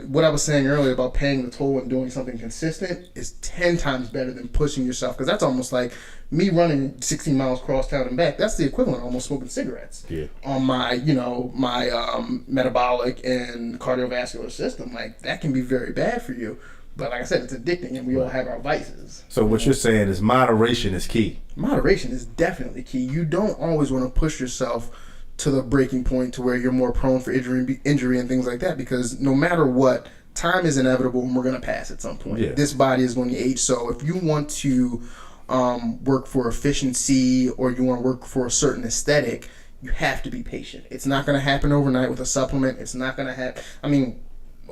What I was saying earlier about paying the toll and doing something consistent is 10 times better than pushing yourself, because that's almost like me running 16 miles cross town and back. That's the equivalent of almost smoking cigarettes on my, you know, my metabolic and cardiovascular system. Like, that can be very bad for you. But like I said, it's addicting, and we all have our vices. So what you're saying is moderation is key. Moderation is definitely key. You don't always want to push yourself to the breaking point to where you're more prone for injury and things like that, because no matter what, time is inevitable and we're going to pass at some point. This body is going to age. So if you want to work for efficiency, or you want to work for a certain aesthetic, you have to be patient. It's not going to happen overnight with a supplement. It's not going to happen. I mean,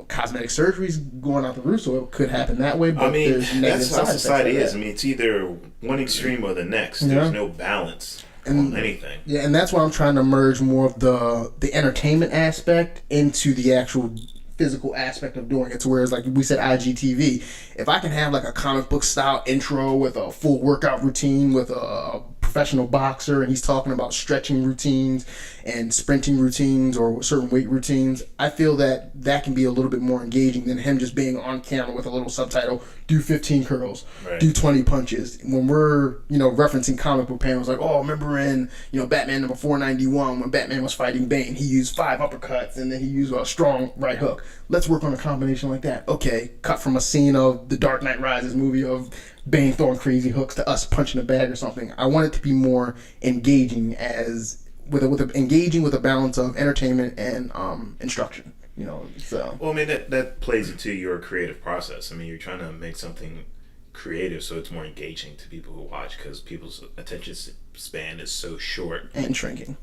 cosmetic surgery's going out the roof, so it could happen that way. But I mean, there's negative that's how society is. that. I mean, it's either one extreme or the next. There's no balance on anything. Yeah, and that's why I'm trying to merge more of the entertainment aspect into the actual physical aspect of doing it. To whereas, like we said, IGTV, if I can have like a comic book style intro with a full workout routine with a professional boxer, and he's talking about stretching routines and sprinting routines or certain weight routines, I feel that that can be a little bit more engaging than him just being on camera with a little subtitle, do 15 curls, do 20 punches. When we're, you know, referencing comic book panels, like, oh, remember in, you know, Batman number 491 when Batman was fighting Bane, he used 5 uppercuts and then he used a strong right hook. Let's work on a combination like that. Okay, cut from a scene of the Dark Knight Rises movie of Bane throwing crazy hooks to us punching a bag or something. I want it to be more engaging, as engaging with a balance of entertainment and instruction. You know, so. Well, I mean, that plays into your creative process. I mean, you're trying to make something creative so it's more engaging to people who watch, because people's attention span is so short and shrinking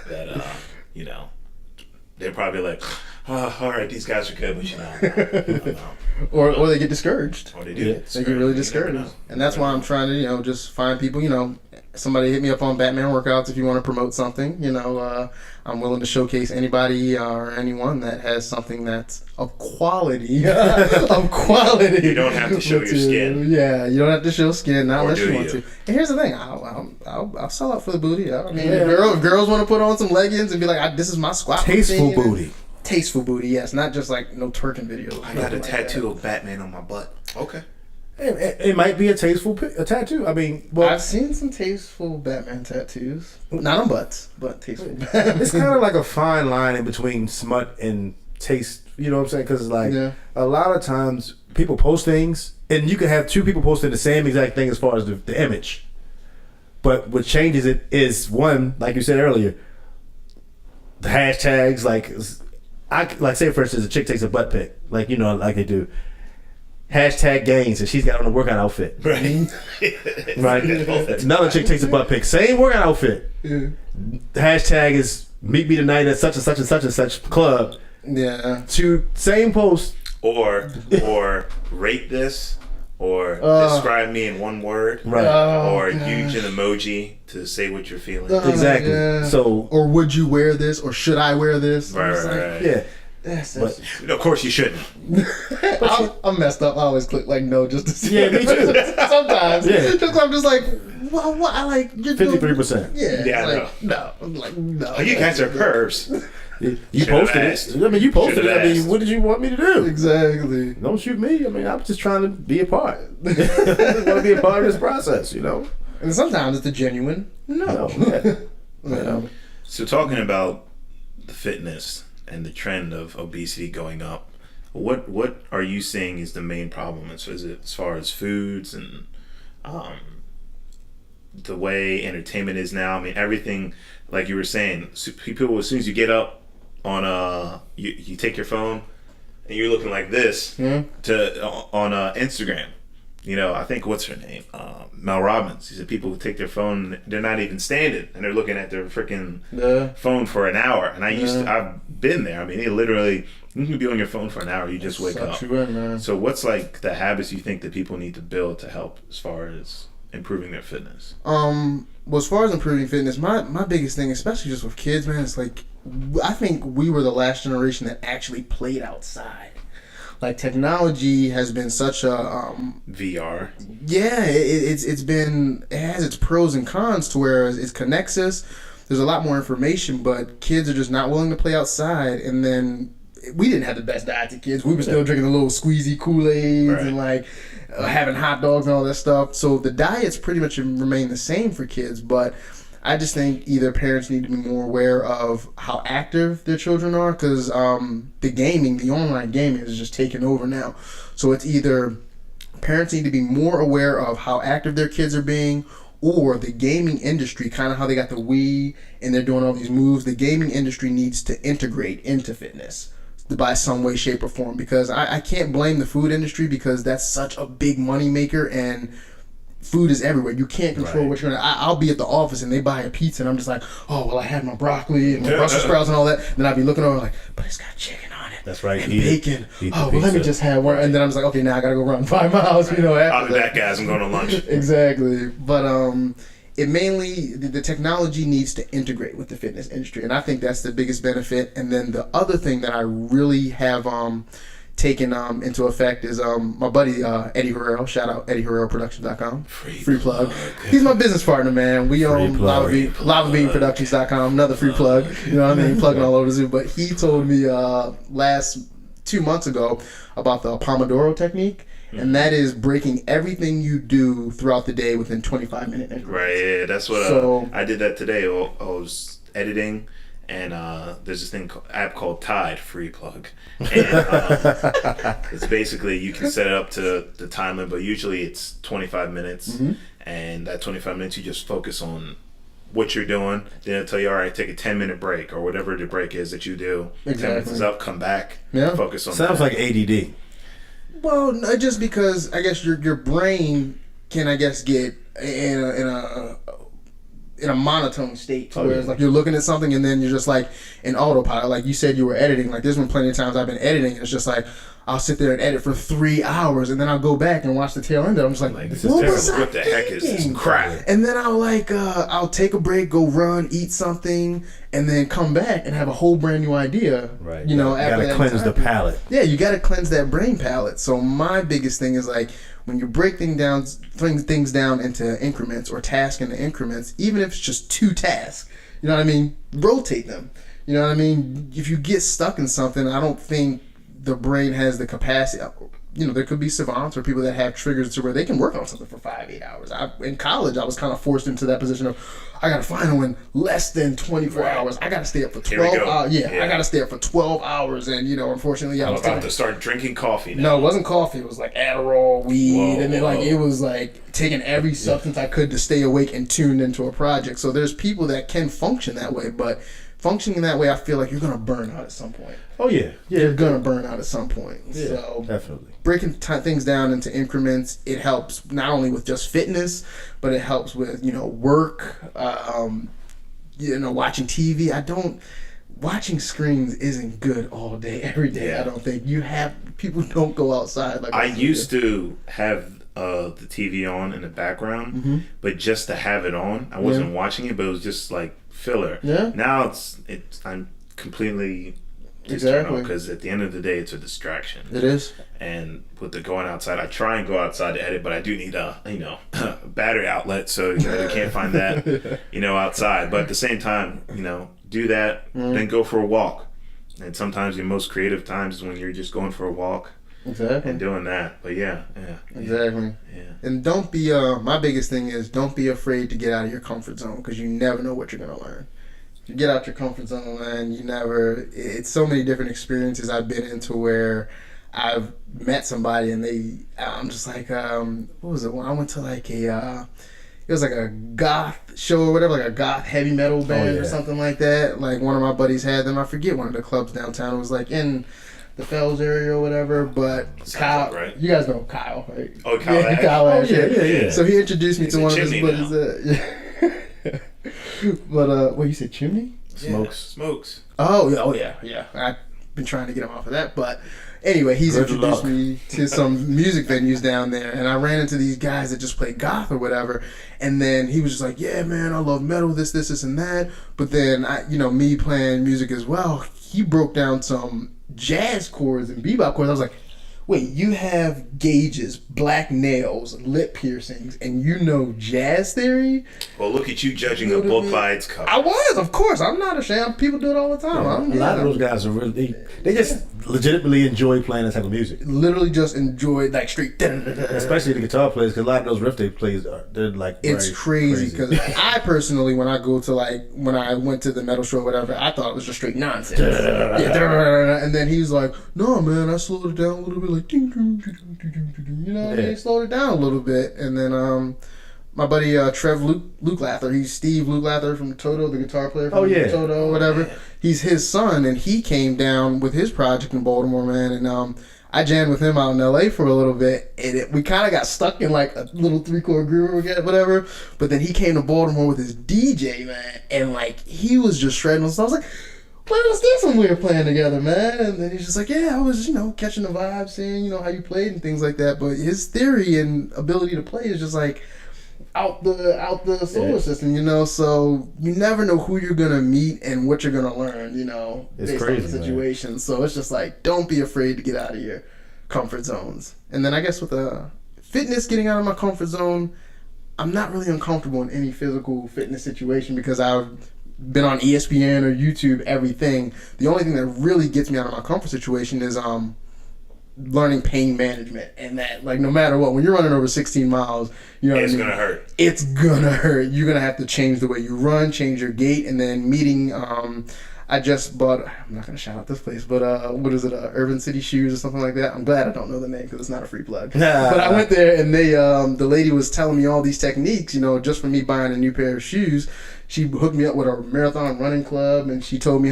that you know, they're probably like, oh, all right, these guys are good, but you know. Or they get discouraged. Or they do. They get really discouraged. And that's why I'm trying to, you know, just find people, you know, somebody hit me up on Batman workouts if you want to promote something. You know, I'm willing to showcase anybody or anyone that has something that's of quality. Of quality. You don't have to show your skin. Yeah, you don't have to show skin, not unless you want to. you? And here's the thing, I'll sell out for the booty. I mean, if girls want to put on some leggings and be like, this is my squat Tasteful routine. booty. Tasteful booty, yes. Not just like no twerking videos. I got a tattoo of Batman on my butt. Okay. It might be a tasteful tattoo. I mean, well, I've seen some tasteful Batman tattoos. Not on butts, but tasteful. It's kind of like a fine line in between smut and taste. You know what I'm saying? Because it's like a lot of times people post things, and you can have 2 people posting the same exact thing as far as the image. But what changes it is, one, like you said earlier, the hashtags. Like say for instance, a chick takes a butt pic, like, you know, like they do. Hashtag gains, and she's got on a workout outfit. Right. Right. Another chick takes a butt pic, same workout outfit. The hashtag is meet me tonight at such and such and such and such club. Yeah. To same post. Or rate this, or describe me in one word, Right. Or use an emoji to say what you're feeling. Exactly. Yeah. So, or would you wear this, or should I wear this? Right. yeah. That's But, Of course you shouldn't. I'm messed up. I always click like no just to see. Yeah, me too. Sometimes. Yeah. Just I'm just like, what? I like 53%. Yeah. Yeah, I like, no. I'm like, no. Oh, you guys are pervs. You Should've posted asked. it. I mean, you posted Should've it. I mean, asked. what did you want me to do? Exactly. Don't shoot me. I mean, I'm just trying to be a part. I want to be a part of this process, you know? And sometimes it's a genuine no. Yeah. So talking about the fitness and the trend of obesity going up, what are you saying is the main problem? As far as foods and the way entertainment is now? I mean, everything, like you were saying, people, as soon as you get up, on you take your phone and you're looking like this to on Instagram. You know, I think what's her name, Mel Robbins. He said people who take their phone, they're not even standing, and they're looking at their freaking phone for an hour. And I've been there. I mean, it literally, you can be on your phone for an hour. You just wake up. So what's like the habits you think that people need to build to help as far as improving their fitness? Well, as far as improving fitness, my biggest thing, especially just with kids, man, it's like I think we were the last generation that actually played outside. Like, technology has been such a VR. Yeah, it has its pros and cons to where it connects us. There's a lot more information, but kids are just not willing to play outside. And then we didn't have the best diet to kids. We were still drinking the little squeezy Kool-Aids and like having hot dogs and all that stuff. So the diets pretty much remain the same for kids, but I just think either parents need to be more aware of how active their children are, because the online gaming is just taking over now. So it's either parents need to be more aware of how active their kids are being, or the gaming industry, kind of how they got the Wii and they're doing all these moves, the gaming industry needs to integrate into fitness by some way, shape, or form, because I can't blame the food industry, because that's such a big money maker, and food is everywhere. You can't control what you're gonna. I'll be at the office and they buy a pizza and I'm just like, oh well, I had my broccoli and my Brussels sprouts and all that. Then I'll be looking over like, but it's got chicken on it. That's right. And bacon. Oh well, let me just have one. And then I'm just like, okay, now I gotta go run 5 miles. You know, after I'll be back, guys. I'm going to lunch. Exactly. But it mainly the technology needs to integrate with the fitness industry, and I think that's the biggest benefit. And then the other thing that I really have taken into effect is my buddy Eddie Herrero. Shout out EddieHerreroProductions.com. Free plug. He's my business partner, man. We own LavaBeanProductions.com. Another free plug. You know what I mean? Plugging all over the zoo. But he told me 2 months ago about the Pomodoro technique. And that is breaking everything you do throughout the day within 25-minute increments. Right, yeah, that's what I did that today. I was editing, and there's this app called Tide, free plug. And it's basically, you can set it up to the time limit, but usually it's 25 minutes. And that 25 minutes, you just focus on what you're doing. Then it'll tell you, all right, take a 10-minute break, or whatever the break is that you do. Exactly. 10 minutes is up, come back, focus on Sounds like ADD. Well, no, just because I guess your brain can, I guess, get in a monotone state, where it's like you're looking at something and then you're just like in autopilot. Like you said, you were editing. Like there's been plenty of times I've been editing, and it's just like I'll sit there and edit for 3 hours, and then I'll go back and watch the tail end of it. I'm just like this is terrible. What the heck is this crap? And then I'll take a break, go run, eat something, and then come back and have a whole brand new idea. Right. You know, after that, cleanse the palate. Yeah, you got to cleanse that brain palate. So my biggest thing is like when you break things down into increments, or task into increments, even if it's just 2 tasks, you know what I mean? Rotate them. You know what I mean? If you get stuck in something, I don't think the brain has the capacity. You know, there could be savants or people that have triggers to where they can work on something for 5-8 hours. In college, I was kind of forced into that position of, I got to final in less than 24 hours. I got to stay up for 12 hours. I got to stay up for 12 hours. And, you know, unfortunately, I'm about to start drinking coffee now. No, it wasn't coffee. It was like Adderall, weed. And then, it was like taking every substance I could to stay awake and tuned into a project. So there's people that can function that way, but functioning that way, I feel like you're going to burn out at some point. Oh, yeah. You're going to burn out at some point. Yeah, so definitely. Breaking things down into increments, it helps not only with just fitness, but it helps with, you know, work, you know, watching TV. Watching screens isn't good all day, every day. I don't think. People don't go outside. Like I used to have the TV on in the background, but just to have it on, I wasn't watching it, but it was just like filler. Yeah. Now I'm completely because at the end of the day, it's a distraction. It is. And with the going outside, I try and go outside to edit, but I do need a battery outlet, so you can't find that outside. But at the same time, do that, then go for a walk. And sometimes your most creative times is when you're just going for a walk. Exactly. And doing that. But exactly. Yeah. And don't be my biggest thing is don't be afraid to get out of your comfort zone, because you never know what you're going to learn. You get out your comfort zone, and it's so many different experiences I've been into where I've met somebody and I'm just like, what was it? When I went to like it was like a goth show or whatever, like a goth heavy metal band or something like that. Like one of my buddies had them. I forget one of the clubs downtown. It was like in the Fells area or whatever. But Kyle, right? You guys know Kyle, right? Oh, Kyle. Yeah, Kyle. Oh, yeah. So he introduced me He's to a one of his chimney buddies. But what you said, chimney? Smokes. Oh yeah. I've been trying to get him off of that, but anyway, he's introduced me to some music venues down there, and I ran into these guys that just play goth or whatever, and then he was just like, yeah, man, I love metal, this, and that, but then, me playing music as well, he broke down some jazz chords and bebop chords. I was like, wait, you have gauges, black nails, lip piercings, and you know jazz theory? Well, look at you judging a book by its cover. I was, of course. I'm not ashamed. People do it all the time. A lot of those guys are really, they just legitimately enjoy playing that type of music. Literally just enjoy like straight. Especially the guitar players, because a lot of those riff they play, they're like it's crazy because I personally, when I went to the metal show or whatever, I thought it was just straight nonsense. And then he was like, no, man, I slowed it down a little bit, like, he slowed it down a little bit. And then my buddy Trev Luke Lather, he's Steve Luke Lather from Toto, the guitar player from Toto or whatever. He's his son, and he came down with his project in Baltimore, man. And I jammed with him out in LA for a little bit, and we kind of got stuck in like a little 3-chord groove or whatever. But then he came to Baltimore with his DJ, man, and like he was just shredding. So I was like, when was this when we were playing together, man? And then he's just like, yeah, I was, catching the vibe, seeing, how you played and things like that. But his theory and ability to play is just like out the solar system, So you never know who you're gonna meet and what you're gonna learn, It's based crazy, on the situation. Man. So it's just like, don't be afraid to get out of your comfort zones. And then I guess with fitness, getting out of my comfort zone, I'm not really uncomfortable in any physical fitness situation because I've been on ESPN or YouTube, everything. The only thing that really gets me out of my comfort situation is learning pain management, and that, like, no matter what, when you're running over 16 miles, it's gonna hurt. It's gonna hurt. You're gonna have to change the way you run, change your gait, and then meeting. I just bought. I'm not gonna shout out this place, but what is it? Urban City Shoes or something like that. I'm glad I don't know the name because it's not a free plug. But I went there, and they, the lady was telling me all these techniques, just for me buying a new pair of shoes. She hooked me up with a marathon running club, and she told me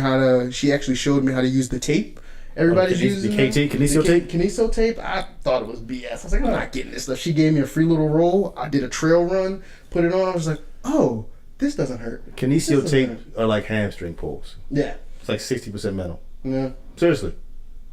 she actually showed me how to use the tape. Everybody's using the KT, Kineso tape? Kineso tape. I thought it was BS. I was like, I'm not getting this stuff. She gave me a free little roll. I did a trail run, put it on. I was like, oh, this doesn't hurt. Kineso tape are like hamstring pulls. Yeah. It's like 60% metal. Yeah. Seriously.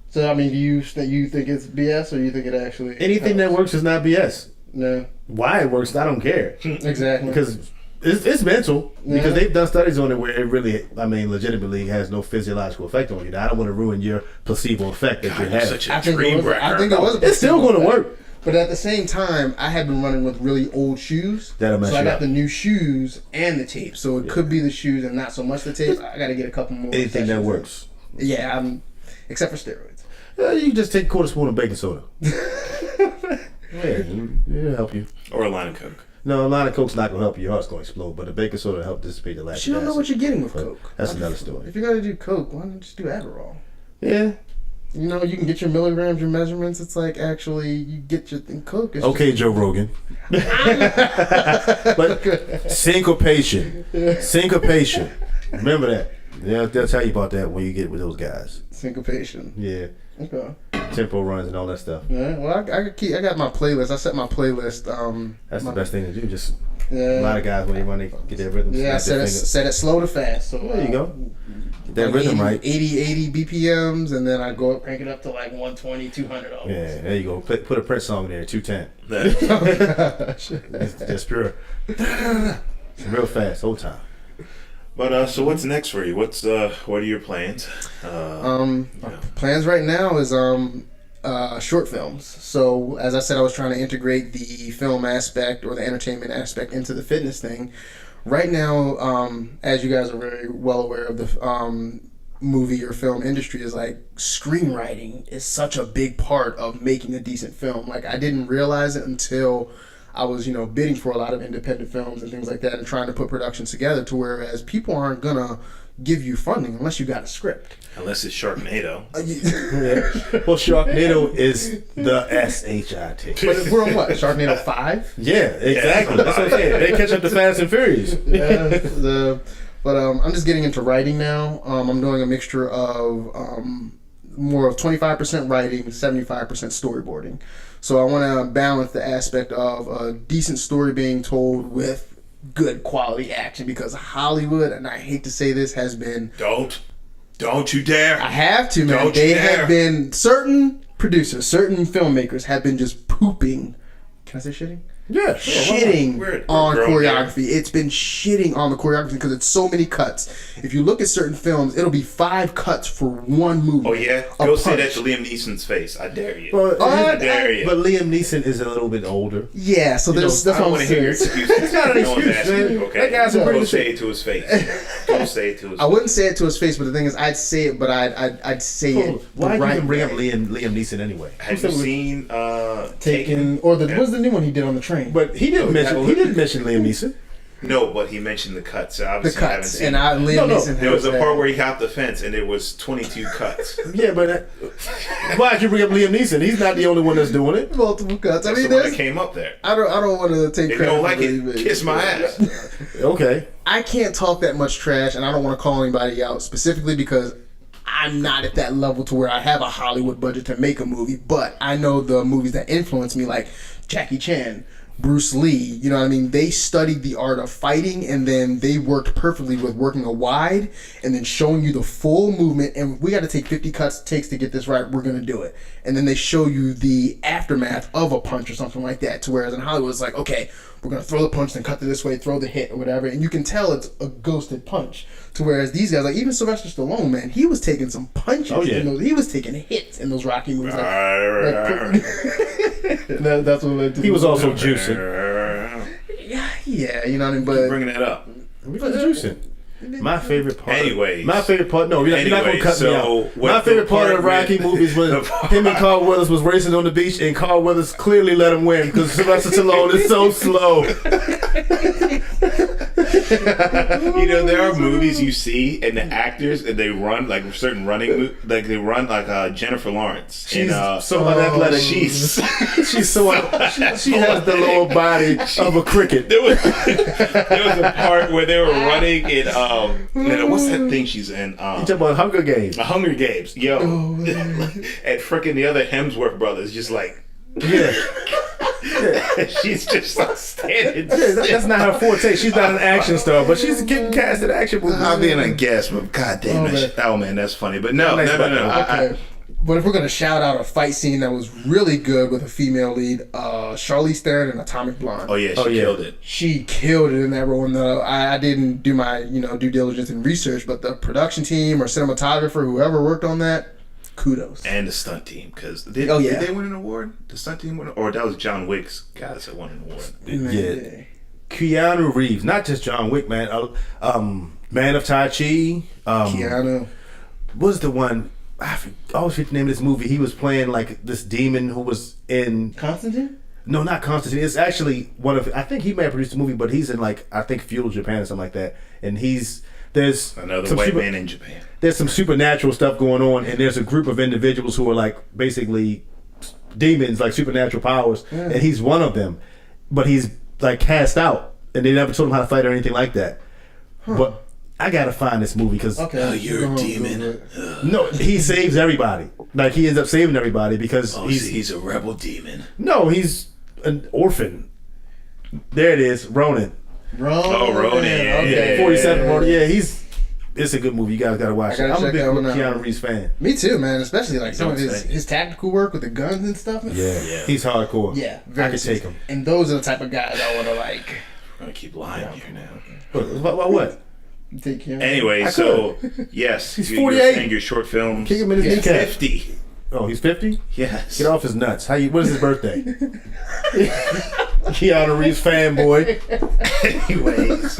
So, I mean, do you think it's BS or you think it actually anything helps? that works is not BS. No. Why it works, I don't care. Exactly. Because it's mental. Because they've done studies on it where it really, legitimately has no physiological effect on you. Now, I don't want to ruin your placebo effect that you have. Such a dream wrecker. I think it was. It's still going to work. But at the same time, I had been running with really old shoes. That'll mess so I you got up. the new shoes and the tape. So it could be the shoes and not so much the tape. I got to get a couple more. Anything that works. Yeah, except for steroids. You can just take a quarter spoon of baking soda. It'll help you. Or a line of Coke. No, a line of Coke's not going to help you. Your heart's going to explode. But the baking soda will help dissipate the lactic acid. You don't know what you're getting with Coke. That's another story. If you're going to do Coke, why don't you just do Adderall? Yeah. You can get your milligrams, your measurements. It's like, actually, you get your Coke. Okay, Joe Rogan. But syncopation. Remember that. They'll tell you about that when you get with those guys. Syncopation. Yeah. Okay. Tempo runs and all that stuff. Yeah. Well, I got my playlist. I set my playlist. That's the best thing to do. Just a lot of guys when they run, they get their rhythm. Yeah, I set it slow to fast. So there you go. Get that like rhythm 80, right. 80 BPMs, and then I go up, crank it up to like 120, 200 almost. Yeah, there you go. Put a Prince song in there, 210. It's just pure. Real fast, whole time. But so what's next for you? What are your plans? Plans right now is short films. So as I said, I was trying to integrate the film aspect or the entertainment aspect into the fitness thing. Right now, as you guys are very well aware of, the movie or film industry is like screenwriting is such a big part of making a decent film. Like, I didn't realize it until I was, bidding for a lot of independent films and things like that and trying to put productions together to whereas people aren't gonna, give you funding unless you got a script. Unless it's Sharknado. Yeah. Well, Sharknado is the SHIT. But we're on what? Sharknado 5? Yeah, exactly. That's what I'm saying. They catch up to Fast and Furious. But I'm just getting into writing now. I'm doing a mixture of more of 25% writing, 75% storyboarding. So I want to balance the aspect of a decent story being told with good quality action, because Hollywood, and I hate to say this, has been... Don't you dare. I have to, man. They have been... Certain producers, certain filmmakers have been just pooping... Can I say shitting? Yeah, shitting on choreography. It's been shitting on the choreography because it's so many cuts. If you look at certain films, it'll be 5 cuts for one movie. Oh yeah, go say that to Liam Neeson's face. I dare you. Well, I dare you. But Liam Neeson is a little bit older. Yeah, so that's what I'm saying. It's not an excuse, man. Okay, that guy's a go pretty say it to his face. Don't say it to his face. I wouldn't say it to his face, but the thing is, I'd say it, but I'd say it. Why do you even bring up Liam Neeson anyway? Have you seen Taken, or what's the new one he did on the train? But he didn't mention Liam Neeson. No, but he mentioned the cuts. So The cuts, and Liam Neeson. There was a part where he hopped the fence, and there was 22 cuts. Yeah, but why'd you bring up Liam Neeson? He's not the only one that's doing it. Multiple cuts. That's the one that came up there. I don't want to take If credit. you don't like it, kiss my ass. Okay. I can't talk that much trash, and I don't want to call anybody out specifically because I'm not at that level to where I have a Hollywood budget to make a movie. But I know the movies that influence me, like Jackie Chan, Bruce Lee, you know what I mean? They studied the art of fighting, and then they worked perfectly with working a wide and then showing you the full movement. And we got to take 50 takes to get this right. We're going to do it. And then they show you the aftermath of a punch or something like that. To whereas in Hollywood, it's like, okay, we're going to throw the punch, then cut to this way, throw the hit or whatever. And you can tell it's a ghosted punch. To whereas these guys, like even Sylvester Stallone, man, he was taking some punches. Oh, yeah. He was taking hits in those Rocky movies. That's what he was also juicing. Yeah, you know what I mean? But Keep bringing that up. He was juicing. My favorite part. Anyways. My favorite part. No, you're not going to cut me out. My what favorite part of the the Rocky part movies when him and Carl Weathers was racing on the beach, and Carl Weathers clearly let him win because Sylvester Stallone is so slow. You know, there are movies you see and the actors and they run like certain running, like they run like Jennifer Lawrence. She's and, so unathletic. She's so she has the lower body of a cricket. There was a part where they were running in what's that thing she's in? You talking about Hunger Games? Hunger Games, yo. And freaking the other Hemsworth brothers, just like yeah. She's just like standing. Yeah, that's not her forte. She's not an action star, but she's getting cast in action movies. I'm being a guest, but goddamn, man, that's funny. But no. Okay. But if we're gonna shout out a fight scene that was really good with a female lead, Charlize Theron in Atomic Blonde. Oh yeah, she killed it. She killed it in that role. And I didn't do my due diligence and research, but the production team or cinematographer, whoever worked on that, kudos. And the stunt team, because did they win an award? The stunt team won, or that was John Wick's guys that won an award. Yeah. Keanu Reeves, not just John Wick, man. Man of Tai Chi. Keanu. Was the one? I always forget the name of this movie. He was playing like this demon who was in Constantine. No, not Constantine. It's actually one of. I think he may have produced the movie, but he's in like I think Feudal Japan or something like that. And there's another white man in Japan. There's some supernatural stuff going on, and there's a group of individuals who are like basically demons, like supernatural powers, and he's one of them. But he's like cast out, and they never told him how to fight or anything like that. But I gotta find this movie because you're a demon. No, he saves everybody. Like he ends up saving everybody because he's a rebel demon. No, he's an orphan. There it is, Ronin. Ronin. Okay. 47 Ronin. Yeah, it's a good movie. You guys gotta watch it. I'm a big Keanu Reeves fan. Me too, man. Especially like some of his tactical work with the guns and stuff. Yeah. He's hardcore. Yeah, I can take him. And those are the type of guys I want to like. We're gonna keep lying here now. What? Take him. Anyway, so yes, he's 48. You're saying your short films. Kick him in his kneecap. 50. Oh, he's 50? Yes. Get off his nuts. What is his birthday? Keanu Reeves fanboy. Anyways,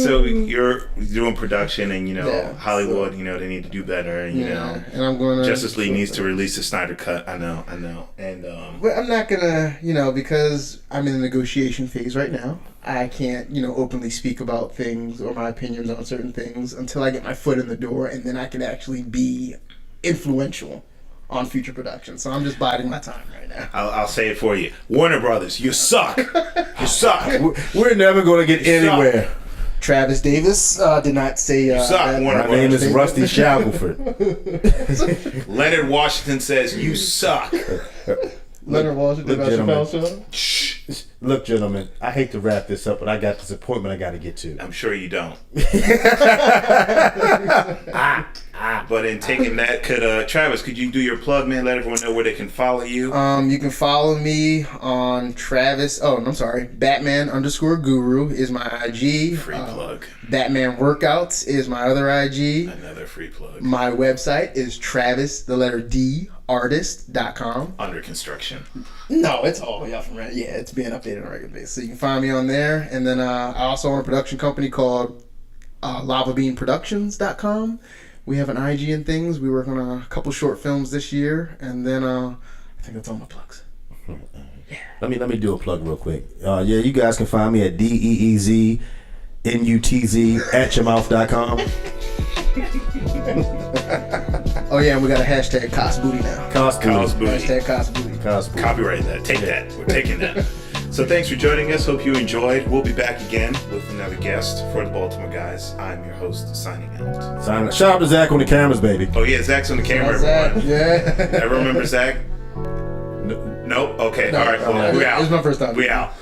so you're doing production, and Hollywood, they need to do better, and and I'm gonna Justice League needs to release the Snyder Cut. I know, and but I'm not gonna, because I'm in the negotiation phase right now. I can't, openly speak about things or my opinions on certain things until I get my foot in the door, and then I can actually be influential on future productions. So I'm just biding my time right now. I'll say it for you. Warner Brothers, you suck. You suck. We're never going to get anywhere. Suck. Travis Davis did not say you suck. My name is Rusty Shackelford. Leonard Washington says you suck. Leonard Washington, look, gentlemen. Shh. Look, gentlemen, I hate to wrap this up, but I got this appointment I got to get to. I'm sure you don't. But in taking that, Travis, could you do your plug, man? Let everyone know where they can follow you. You can follow me on Batman_Guru is my IG. Free plug. Batman Workouts is my other IG. Another free plug. My website is TravisTheletterDArtist.com. Under construction. No, it's all the way up from right. Yeah, it's being updated on a regular basis. So you can find me on there. And then I also own a production company called LavaBeanProductions.com. We have an IG and things. We work on a couple short films this year. And then I think that's all my plugs. Yeah. Let me do a plug real quick. You guys can find me at DEEZNUTZ@yourmouth.com. Oh yeah, and we got a hashtag CosBooty now. CosBooty. Hashtag CosBooty. Copyright that. Take that. We're taking that. So thanks for joining us. Hope you enjoyed. We'll be back again with another guest for the Baltimore Guys. I'm your host, signing out. Shout out to Zach on the cameras, baby. Oh yeah, Zach's on the camera, everyone. Yeah. Ever remember Zach? Nope. Okay. No, all right. Well, we out. It was my first time. We out.